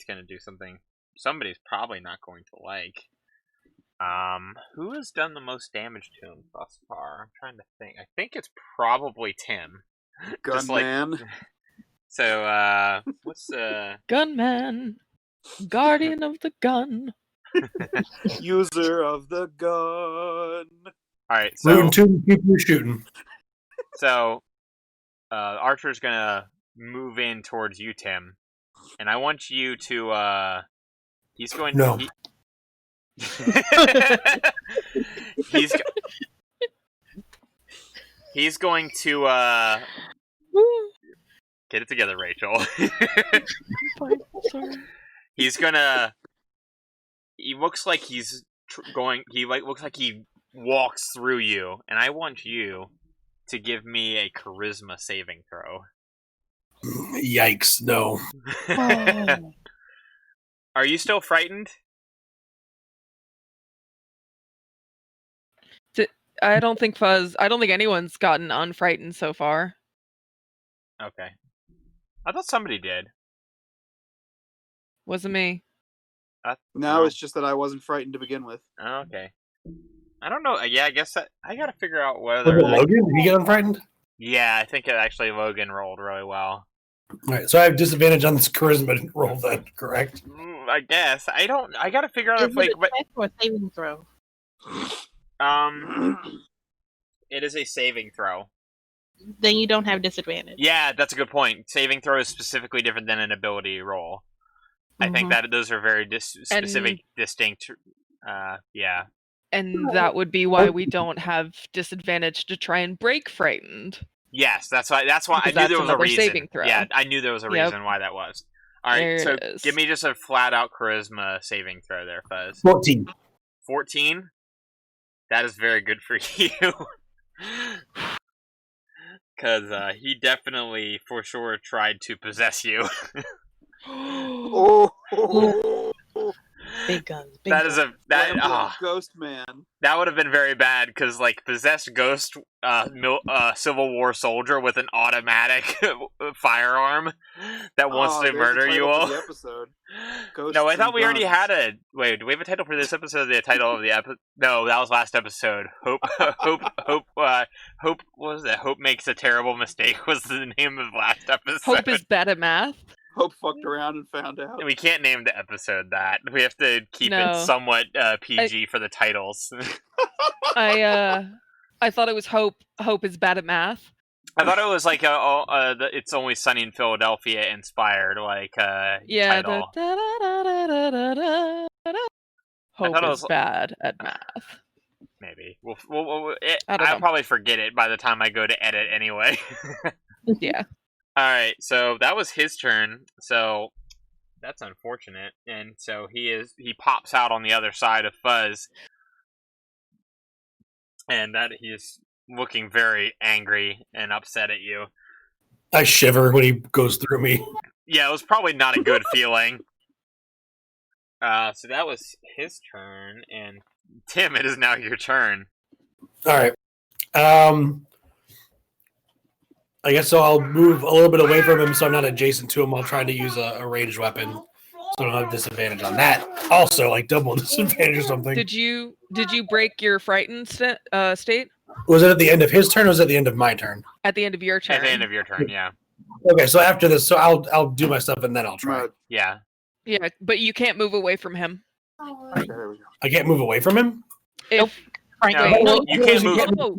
gonna do something somebody's probably not going to like. Who has done the most damage to him thus far? I'm trying to think. I think it's probably Tim. Gunman. So, what's Gunman. Guardian of the gun. User of the gun. Alright, Rune 2, keep you shooting. So, Archer's gonna move in towards you, Tim. And I want you to, he's going to... No. He's going to get it together, Rachel. Sorry. He's gonna. He looks like he's going. He looks like he walks through you, and I want you to give me a charisma saving throw. Yikes! No. Oh. Are you still frightened? I don't think anyone's gotten unfrightened so far. Okay. I thought somebody did. Wasn't me. No, it's just that I wasn't frightened to begin with. Okay. I don't know. Yeah, I guess I gotta figure out whether. Logan, did he get unfrightened? Yeah, I think actually Logan rolled really well. Alright, so I have disadvantage on this charisma roll then, correct? I guess. I gotta figure out Is if like. it a check or a saving throw? It is a saving throw. Then you don't have disadvantage. Yeah, that's a good point. Saving throw is specifically different than an ability roll. I think that those are very specific, distinct. Yeah. And that would be why we don't have disadvantage to try and break frightened. Yes, that's why. That's why Because I knew there was a another reason. saving throw. Yeah, I knew there was a reason why that was. All right, There so it is. give me just a flat out charisma saving throw there, Fuzz. 14. 14? That is very good for you. Because he definitely, for sure, tried to possess you. Oh, Big guns. Big That guns. is a that Flamboyant Ghost Man. that would have been very bad because like possessed ghost Civil War soldier with an automatic firearm that wants to There's the murder you title for all. the episode. Ghosts No, I and thought we already guns. had a wait. Do we have a title for this episode? The title of the episode? No, that was last episode. Hope. What was that? Hope makes a terrible mistake was the name of last episode. Hope is bad at math. Hope fucked around and found out. We can't name the episode that. We have to keep No. it somewhat PG for the titles. I thought it was Hope. Hope is bad at math. I thought it was like It's Always Sunny in Philadelphia inspired Yeah. title. Hope thought it is was- bad at math. Maybe I don't I'll know. probably forget it by the time I go to edit anyway. Yeah. All right, so that was his turn. So that's unfortunate, and so he pops out on the other side of Fuzz, and that he is looking very angry and upset at you. I shiver when he goes through me. Yeah, it was probably not a good feeling. So that was his turn, and Tim, it is now your turn. All right. I guess so. I'll move a little bit away from him so I'm not adjacent to him while trying to use a ranged weapon. So I don't have disadvantage on that. Also, like double disadvantage or something. Did you break your frightened state Was it at the end of his turn or was it at the end of my turn? at the end of your turn? At the end of your turn, yeah. Okay, so after this, so I'll do my stuff and then I'll try. Mode. Yeah. Yeah, but you can't move away from him. Okay, there we go. I can't move away from him? If Frankly, No, Wait, you can't move. Oh.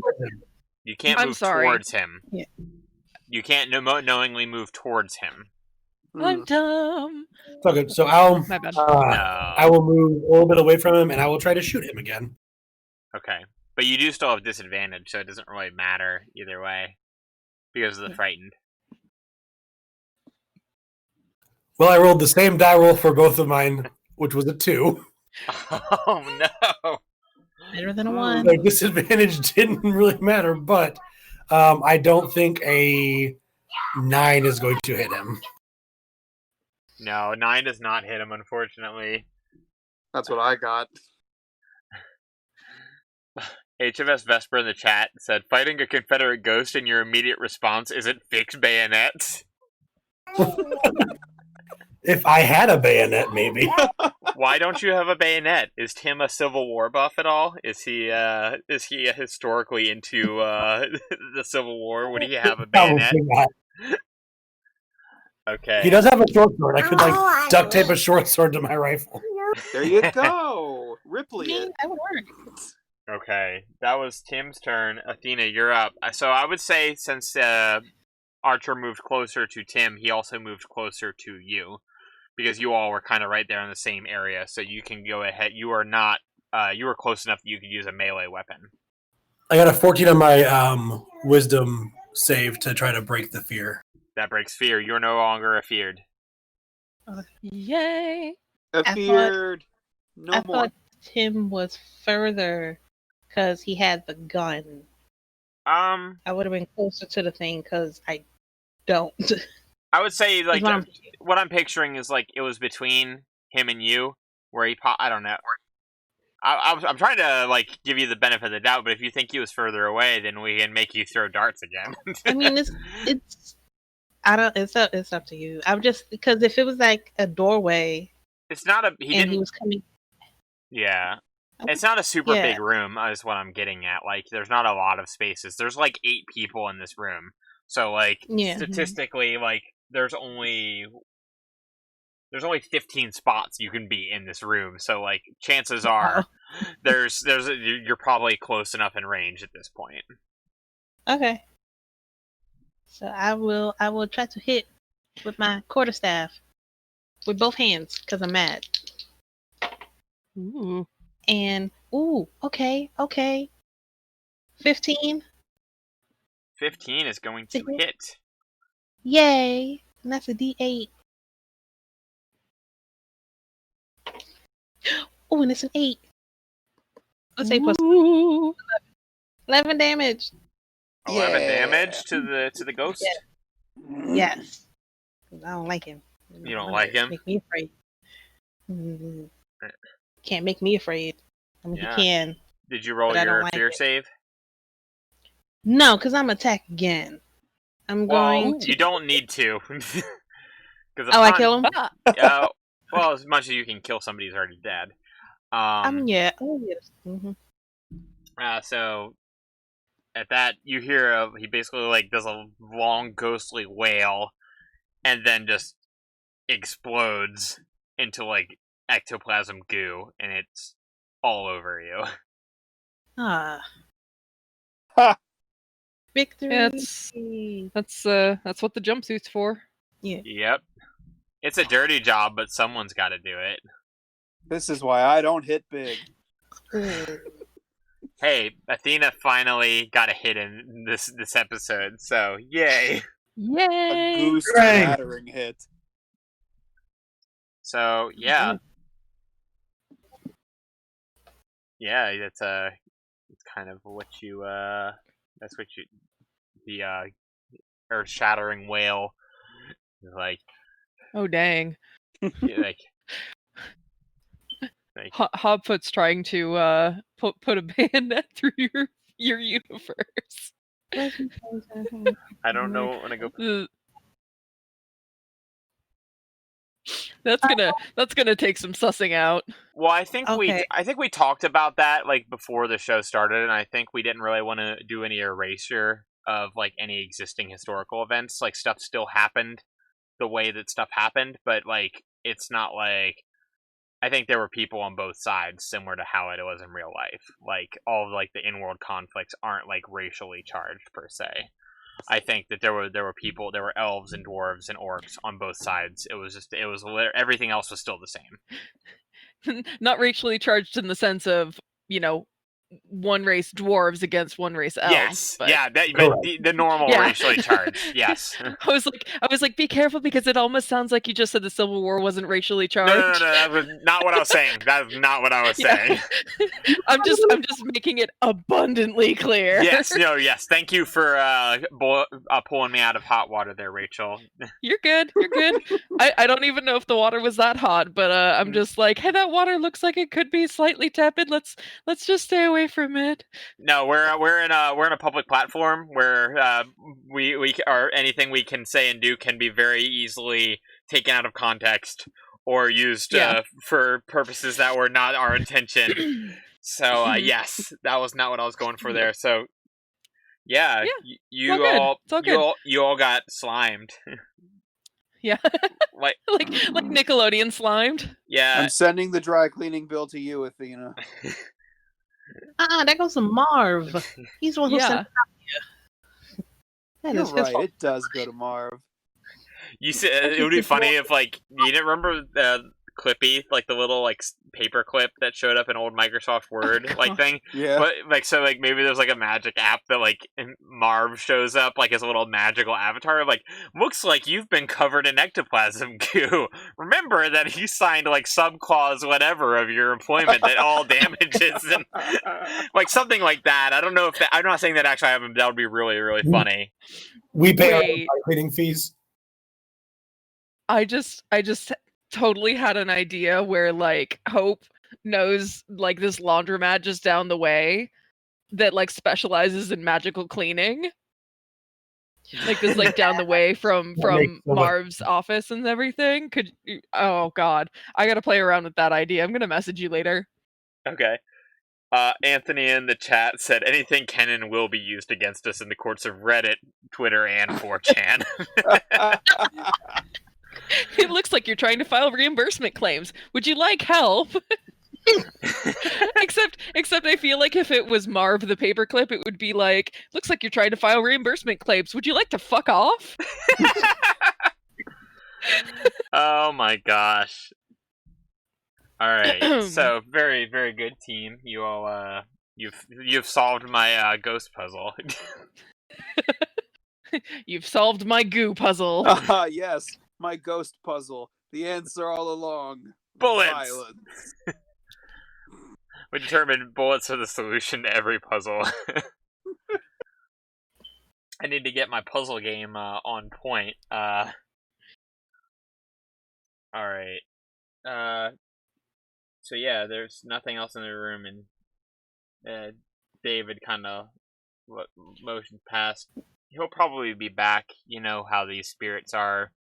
You can't I'm move sorry. towards him. Yeah. You can't knowingly move towards him. I'm dumb. Okay, so I'll My bad. No. I will move a little bit away from him and I will try to shoot him again. Okay. But you do still have disadvantage, so it doesn't really matter either way. Because of the frightened. Well, I rolled the same die roll for both of mine, which was a 2. Oh no. better than a one. The disadvantage didn't really matter, but I don't think a 9 is going to hit him. No, 9 does not hit him, unfortunately. That's what I got. HMS Vesper in the chat said, fighting a Confederate ghost and your immediate response isn't fix bayonets. If I had a bayonet, maybe. Why don't you have a bayonet? Is Tim a Civil War buff at all? Is he historically into the Civil War? Would he have a bayonet? Probably not. Okay. He does have a short sword. I could like duct tape a short sword to my rifle. There you go. Ripley it. That would work. Okay, that was Tim's turn. Athena, you're up. So I would say since Archer moved closer to Tim, he also moved closer to you. Because you all were kind of right there in the same area, so you can go ahead. You are not. You were close enough that you could use a melee weapon. I got a 14 on my wisdom save to try to break the fear. That breaks fear. You're no longer afeared. Yay! Afeared. No I more. thought Tim was further because he had the gun. I would have been closer to the thing because I don't. I would say like What I'm- what I'm picturing is like it was between him and you, where he. I don't know. I'm trying to like give you the benefit of the doubt, but if you think he was further away, then we can make you throw darts again. I mean, it's. I don't. It's up to you. I'm just because if it was like a doorway It's not a. He and didn't. he was coming. Yeah. It's not a super Yeah. big room, is what I'm getting at. Like, there's not a lot of spaces. There's like 8 people in this room. So, like, Yeah. statistically, like, there's only 15 spots you can be in this room. So, like, chances are you're probably close enough in range at this point. Okay. So I will try to hit with my quarterstaff with both hands because I'm mad. Ooh. And okay. 15. 15 is going to hit. Yay! And that's a D8. Oh, and it's an 8. Let's say plus Ooh. 11 damage. 11 damage to the ghost. Yes. I don't like him. You don't like him? Make me afraid. Can't make me afraid. I mean, Yeah. he can. Did you roll but I your don't like fear it. save? No, because I'm attack again. I'm going to. You don't need to. I kill him? Well, as much as you can kill somebody who's already dead. Yeah. Oh, yes. Mm-hmm. So at that, you hear he basically like does a long ghostly wail, and then just explodes into like ectoplasm goo, and it's all over you. Ah. Ha! Victory. Yeah, that's what the jumpsuit's for. Yeah. Yep. It's a dirty job, but someone's got to do it. This is why I don't hit big. Hey, Athena finally got a hit in this episode, so yay! Yay! A goose Hooray. battering hit. So yeah, it's kind of what you the earth-shattering wail, like, Oh dang! like Hobfoot's trying to put a bayonet through your universe. I don't know when I go. That's gonna take some sussing out. Well, I think Okay. we talked about that like before the show started, and I think we didn't really want to do any erasure of like any existing historical events. Like stuff still happened the way that stuff happened, but like it's not like I think there were people on both sides, similar to how it was in real life. Like all of like the in-world conflicts aren't like racially charged per se. I think that there were people, there were elves and dwarves and orcs on both sides. Everything else was still the same. Not racially charged in the sense of, one race dwarves against one race elves. Yes, but... yeah, but the normal racially charged. Yes. I was like, be careful because it almost sounds like you just said the Civil War wasn't racially charged. No, that was not what I was saying. That was not what I was saying. I'm just making it abundantly clear. Yes. Thank you for pulling me out of hot water there, Rachel. You're good. I don't even know if the water was that hot, but I'm just like, hey, that water looks like it could be slightly tepid. Let's just stay away from it. No, we're in a public platform where we or anything we can say and do can be very easily taken out of context or used for purposes that were not our intention. So yes, that was not what I was going for there. So you all got slimed. Yeah. like Nickelodeon slimed. Yeah. I'm sending the dry cleaning bill to you, Athena. That goes to Marv. He's the one who sent it out here. You're right. It does go to Marv. You said it would be funny if like you didn't remember Clippy, like the little like paper clip that showed up in old Microsoft Word like thing. Yeah. But like so like maybe there's like a magic app that like Marv shows up like as a little magical avatar. Like looks like you've been covered in ectoplasm goo. Remember that he signed like subclause whatever of your employment that all damages and like something like that. I don't know if I'm not saying that actually happened. That would be really really funny. We pay our dry cleaning fees. I just totally had an idea where like Hope knows like this laundromat just down the way that like specializes in magical cleaning. Like this like down the way from Marv's office and everything. Oh god. I gotta play around with that idea. I'm gonna message you later. Okay. Anthony in the chat said anything can and will be used against us in the courts of Reddit, Twitter, and 4chan. It looks like you're trying to file reimbursement claims. Would you like help? Except I feel like if it was Marv the paperclip, it would be like, looks like you're trying to file reimbursement claims. Would you like to fuck off? Oh my gosh. Alright, so very, very good team. You all you've solved my ghost puzzle. You've solved my goo puzzle. Yes. My ghost puzzle. The answer all along. Bullets. Violence. We determined bullets are the solution to every puzzle. I need to get my puzzle game on point. All right. So yeah, there's nothing else in the room, and David kind of motioned past. He'll probably be back. You know how these spirits are,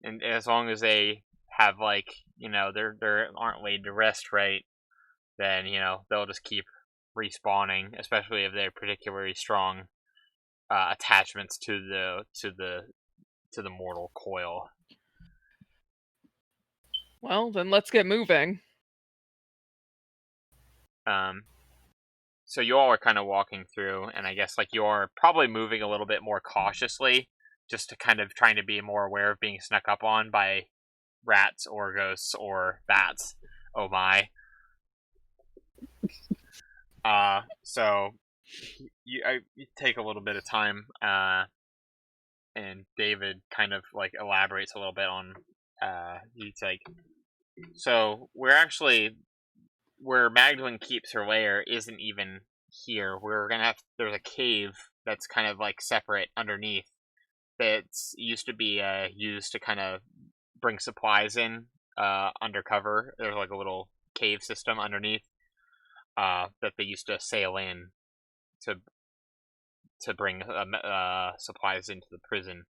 and as long as they have they aren't laid to rest right, then they'll just keep respawning, especially if they're particularly strong attachments to the mortal coil. Well, then let's get moving. So you all are kind of walking through, and I guess you're probably moving a little bit more cautiously, just to kind of trying to be more aware of being snuck up on by rats or ghosts or bats. Oh my. So you take a little bit of time, and David kind of elaborates a little bit on. He's like, so where Magdalene keeps her lair isn't even here. There's a cave that's kind of separate underneath. That's used to be used to kind of bring supplies in undercover. There's a little cave system underneath that they used to sail in to bring supplies into the prison.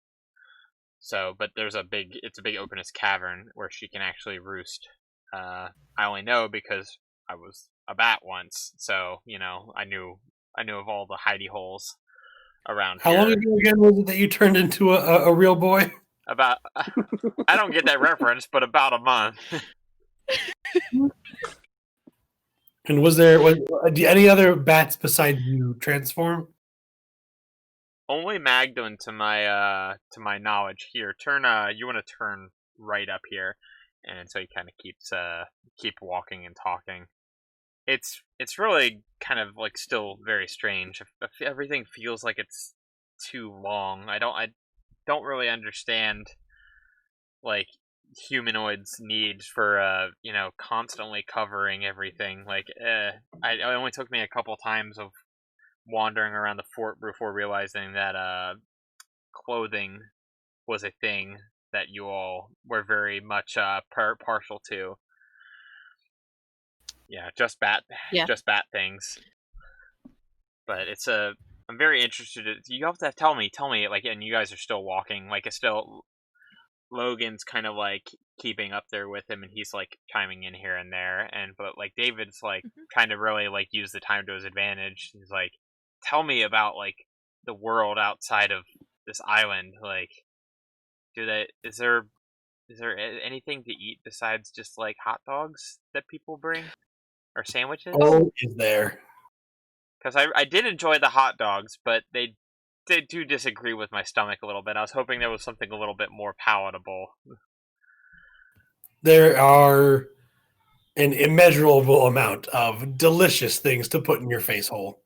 So, but it's a big open cavern where she can actually roost. I only know because I was a bat once, so I knew of all the hidey holes around How here. long ago again was it that you turned into a real boy? About I don't get that reference, but about a month. And was there any other bats besides you transform? Only Magdalene to my knowledge. Here, you want to turn right up here, and so he kind of keep walking and talking. It's really kind of still very strange. Everything feels like it's too long. I don't really understand humanoids' needs for constantly covering everything. It only took me a couple times of wandering around the fort before realizing that clothing was a thing that you all were very much partial to. Yeah, just bat things. But I'm very interested. You have to tell me, and you guys are still walking. It's still Logan's kind of keeping up there with him, and he's chiming in here and there. But David's trying to really use the time to his advantage. He's tell me about the world outside of this island. Is there anything to eat besides just hot dogs that people bring or sandwiches? Oh, is there? Because I did enjoy the hot dogs, but they do disagree with my stomach a little bit. I was hoping there was something a little bit more palatable. There are an immeasurable amount of delicious things to put in your face hole.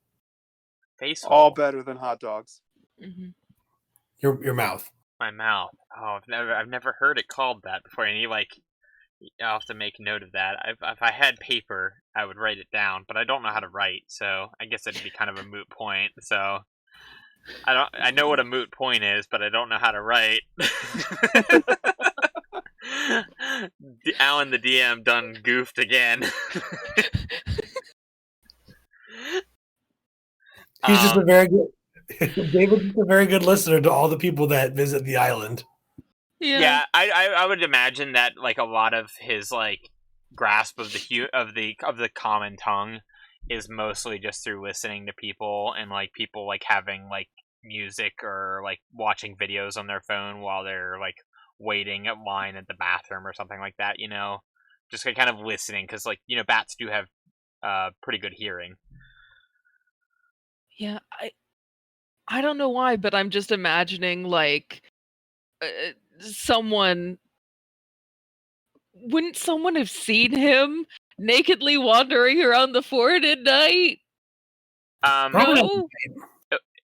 All better than hot dogs. Mm-hmm. Your mouth. My mouth. Oh, I've never heard it called that before. And I'll have to make note of that. If I had paper, I would write it down, but I don't know how to write, so I guess it'd be kind of a moot point. So I know what a moot point is, but I don't know how to write. Alan the DM done goofed again. He's just a very good David's a very good listener to all the people that visit the island. Yeah, I would imagine that a lot of his grasp of the common tongue is mostly just through listening to people and people having music or watching videos on their phone while they're waiting in line at the bathroom or something like that. Just kind of listening because bats do have pretty good hearing. Yeah, I don't know why, but I'm just imagining someone. Wouldn't someone have seen him nakedly wandering around the fort at night? No?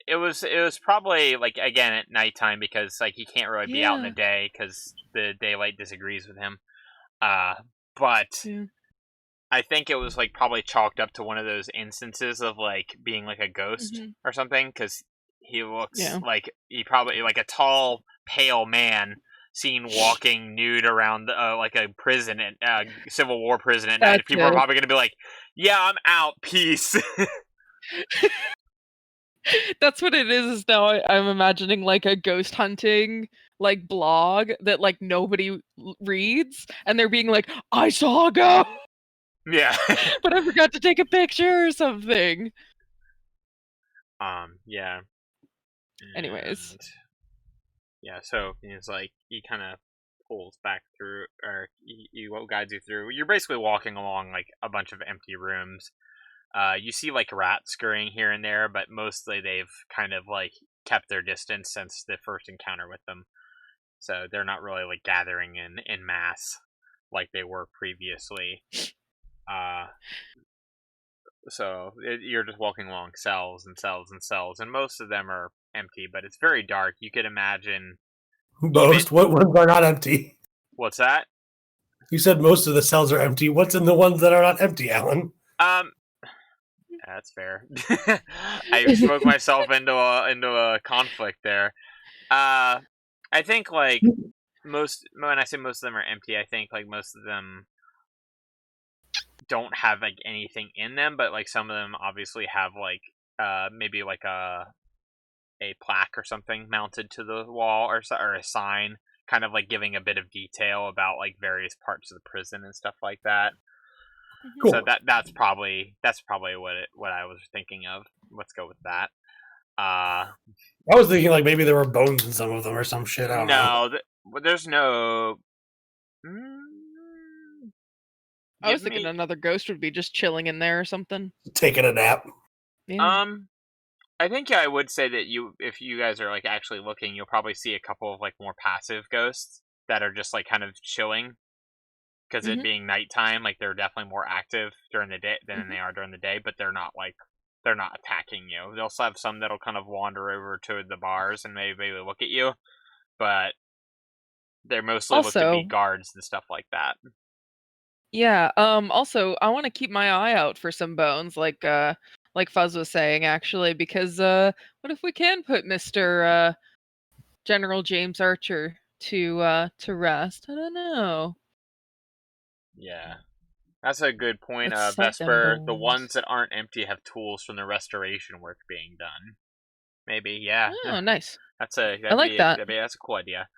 It was probably again at nighttime because he can't really be out in the day because the daylight disagrees with him. But I think it was like probably chalked up to one of those instances of like being like a ghost or something, because he looks like he probably like a tall, pale man seen walking nude around like a prison, Civil War prison at night. People are probably going to be like, "Yeah, I'm out. Peace." That's what it is now. I'm imagining like a ghost hunting like blog that like nobody reads, and they're being like, "I saw a ghost." Yeah. But I forgot to take a picture or something. Yeah. Anyways. Yeah, so it's like he kind of pulls back through, or he guides you through. You're basically walking along like a bunch of empty rooms. You see like rats scurrying here and there, but mostly they've kind of like kept their distance since the first encounter with them. So they're not really like gathering in mass like they were previously. So you're just walking along cells and cells and cells, and most of them are empty, but it's very dark. You could imagine most. What ones are not empty? What's that? You said most of the cells are empty. What's in the ones that are not empty, Alan? That's fair. I spoke myself into a conflict there. I think like when I say most of them are empty, I think like most of them don't have like anything in them, but like some of them obviously have like maybe like a plaque or something mounted to the wall, or a sign kind of like giving a bit of detail about like various parts of the prison and stuff like that. Cool. So that's probably what I was thinking of. Let's go with that. I was thinking like maybe there were bones in some of them or some shit. I don't know. There's no. I was thinking another ghost would be just chilling in there or something, taking a nap. Yeah. I think I would say that if you guys are like actually looking, you'll probably see a couple of like more passive ghosts that are just like kind of chilling. Because it being nighttime, like they're definitely more active during the day than they are during the day, but they're not attacking you. They'll have some that'll kind of wander over to the bars and maybe look at you, but they're mostly look to be guards and stuff like that. Yeah. Also, I want to keep my eye out for some bones, like Fuzz was saying, actually, because what if we can put Mr. General James Archer to rest? I don't know. Yeah, that's a good point, Vesper. The ones that aren't empty have tools from the restoration work being done. Maybe, yeah. Oh, nice. I like that. That's a cool idea.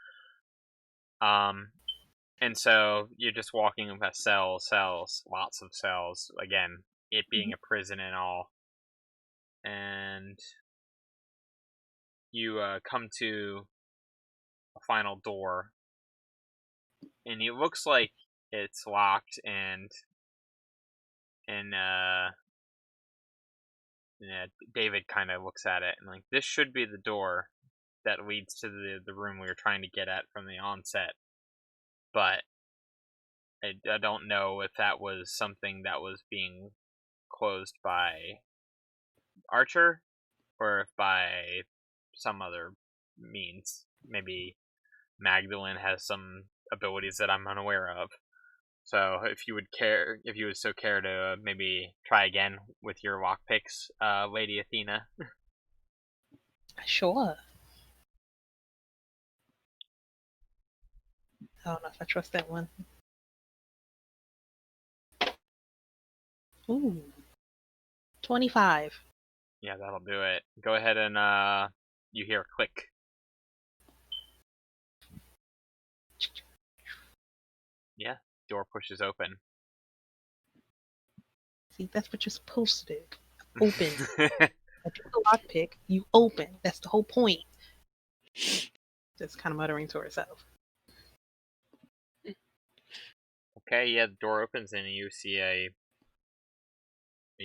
And so you're just walking with cells, lots of cells. Again, it being a prison and all. And you come to a final door, and it looks like it's locked, and David kind of looks at it and like, this should be the door that leads to the room we were trying to get at from the onset, but I don't know if that was something that was being closed by Archer or if by some other means. Maybe Magdalene has some abilities that I'm unaware of. So if you would so care to maybe try again with your lockpicks, Lady Athena. Sure. I don't know if I trust that one. Ooh. 25. Yeah, that'll do it. Go ahead and you hear a click. Yeah, door pushes open. See, that's what you're supposed to do. Open. I took the lockpick, you open. That's the whole point. Just kind of muttering to herself. Okay, yeah, the door opens and you see a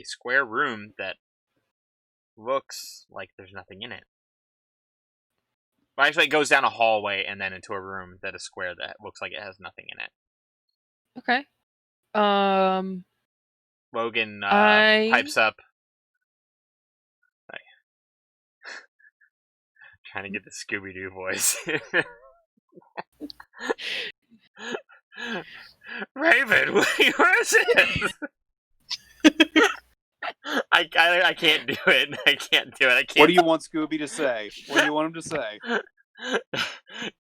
square room that looks like there's nothing in it. Well, actually, it goes down a hallway and then into a room that is square that looks like it has nothing in it. Okay. Logan pipes up. Trying to get the Scooby-Doo voice. Raven, where is it? I can't do it. I can't do it. I can't. What do you want Scooby to say? What do you want him to say?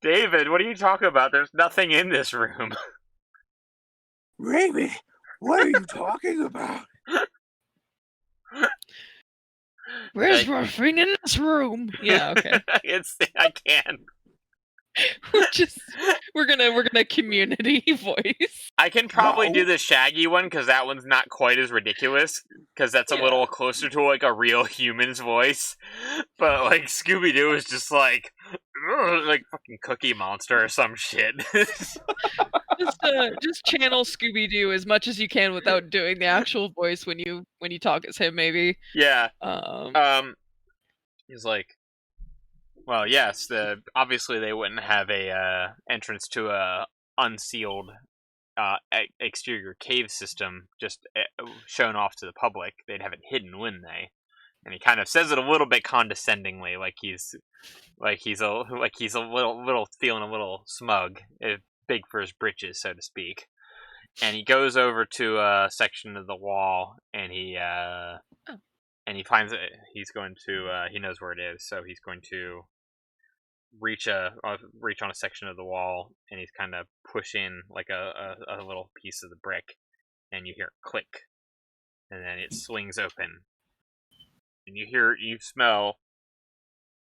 David, what are you talking about? There's nothing in this room. Raven, what are you talking about? Where's morphine in this room? Yeah, okay. I can't. we're gonna community voice. I can probably No. do the Shaggy one because that one's not quite as ridiculous because that's a little closer to like a real human's voice. But like Scooby Doo is just like fucking Cookie Monster or some shit. Just channel Scooby Doo as much as you can without doing the actual voice when you talk as him. Maybe. Yeah. He's like, well, yes. Obviously they wouldn't have a entrance to a unsealed exterior cave system just shown off to the public. They'd have it hidden, wouldn't they? And he kind of says it a little bit condescendingly, like he's a little feeling a little smug, big for his britches, so to speak. And he goes over to a section of the wall, and he finds it. He's going to he knows where it is, so he's going to reach on a section of the wall, and he's kind of push in like a little piece of the brick, and you hear a click, and then it swings open, and you smell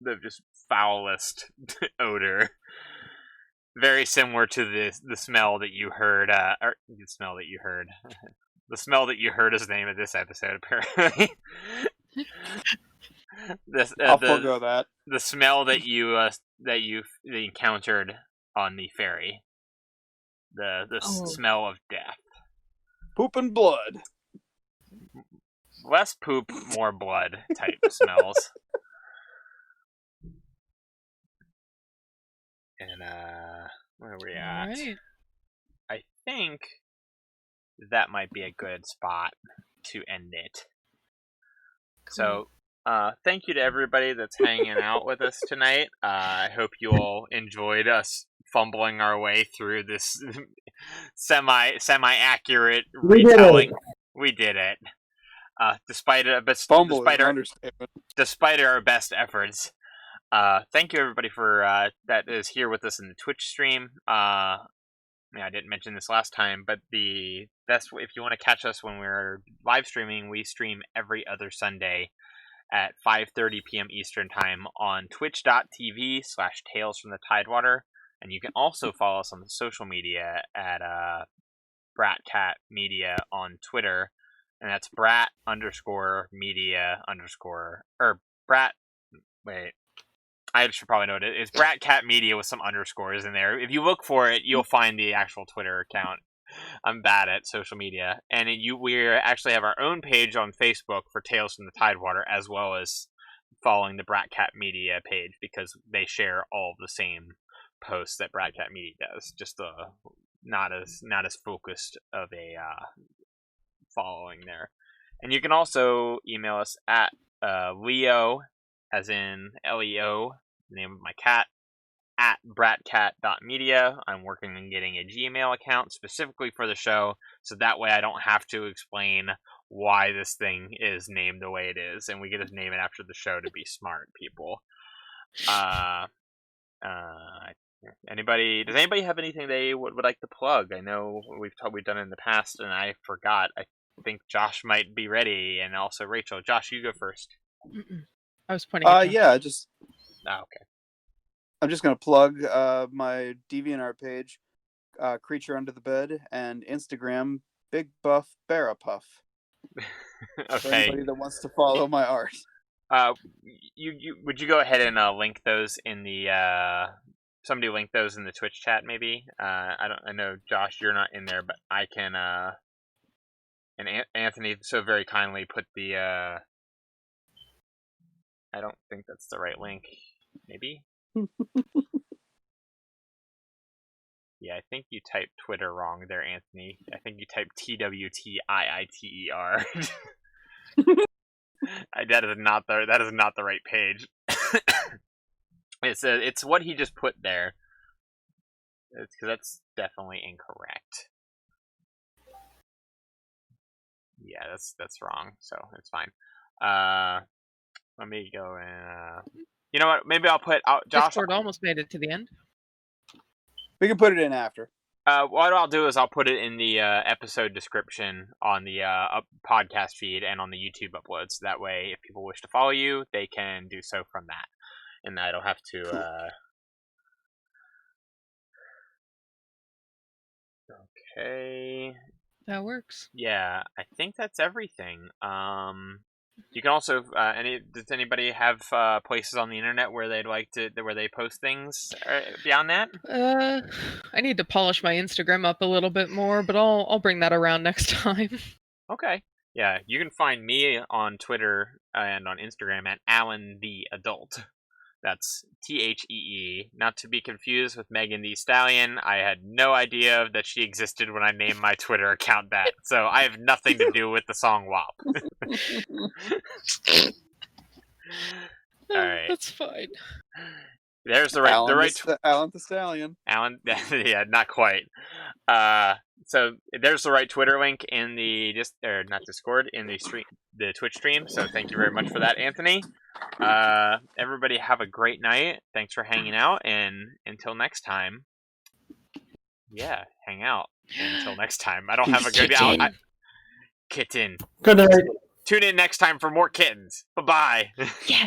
the just foulest odor, very similar to the smell that you heard, the smell that you heard is the name of this episode, apparently. I'll forgo that. The smell that you encountered on the ferry. The smell of death. Poop and blood. Less poop, more blood type smells. And where are we at? Right. I think that might be a good spot to end it. Cool. So, thank you to everybody that's hanging out with us tonight. I hope you all enjoyed us fumbling our way through this semi-accurate retelling. We did it. Despite our best efforts. Thank you everybody for that is here with us in the Twitch stream. I didn't mention this last time, but the best, if you want to catch us when we're live streaming, we stream every other Sunday at 5:30 p.m. Eastern Time on twitch.tv/Tales from the Tidewater. And you can also follow us on the social media at BratCat Media on Twitter. And that's Brat_Media_ or Brat. Wait, I should probably know it. It's BratCat Media with some underscores in there. If you look for it, you'll find the actual Twitter account. I'm bad at social media. And we actually have our own page on Facebook for Tales from the Tidewater, as well as following the BratCat Media page, because they share all the same posts that BratCat Media does. Just not as focused of a following there. And you can also email us at Leo, as in Leo, the name of my cat, at bratcat.media. I'm working on getting a Gmail account specifically for the show, so that way I don't have to explain why this thing is named the way it is, and we can just name it after the show to be smart people. Does anybody have anything they would like to plug? I know we've done it in the past, and I forgot. I think Josh might be ready, and also Rachel. Josh, you go first. I was pointing. At Yeah, okay. I'm just gonna plug my DeviantArt page, Creature Under the Bed, and Instagram, Big Buff Barapuff. For Okay. anybody that wants to follow my art. Would you go ahead and link those in the somebody link those in the Twitch chat maybe? I know Josh, you're not in there, but I can and Anthony so very kindly put the I don't think that's the right link. Maybe? Yeah, I think you typed Twitter wrong there, Anthony. I think you typed TWTIITER. That is not the right page. It's what he just put there. Because that's definitely incorrect. Yeah, that's wrong. So it's fine. Let me go and. You know what? Maybe I'll put Josh. Discord almost made it to the end. We can put it in after. What I'll do is I'll put it in the episode description on the podcast feed and on the YouTube uploads. That way, if people wish to follow you, they can do so from that, and I don't have to. Okay. That works. Yeah, I think that's everything. You can also does anybody have places on the internet where they'd like to where they post things beyond that? I need to polish my Instagram up a little bit more, but I'll bring that around next time. Okay. Yeah, you can find me on Twitter and on Instagram at Alan the Adult. That's THEE, not to be confused with Megan the Stallion. I had no idea that she existed when I named my Twitter account that, so I have nothing to do with the song WAP. All right, That's fine. There's the right, Alan the Stallion. Alan, yeah, not quite. So there's the right Twitter link in the not Discord, in the Twitch stream. So thank you very much for that, Anthony. Everybody have a great night. Thanks for hanging out, and until next time. Yeah, hang out until next time. I don't have a good kitten. Good night. Tune in next time for more kittens. Bye bye. Yeah.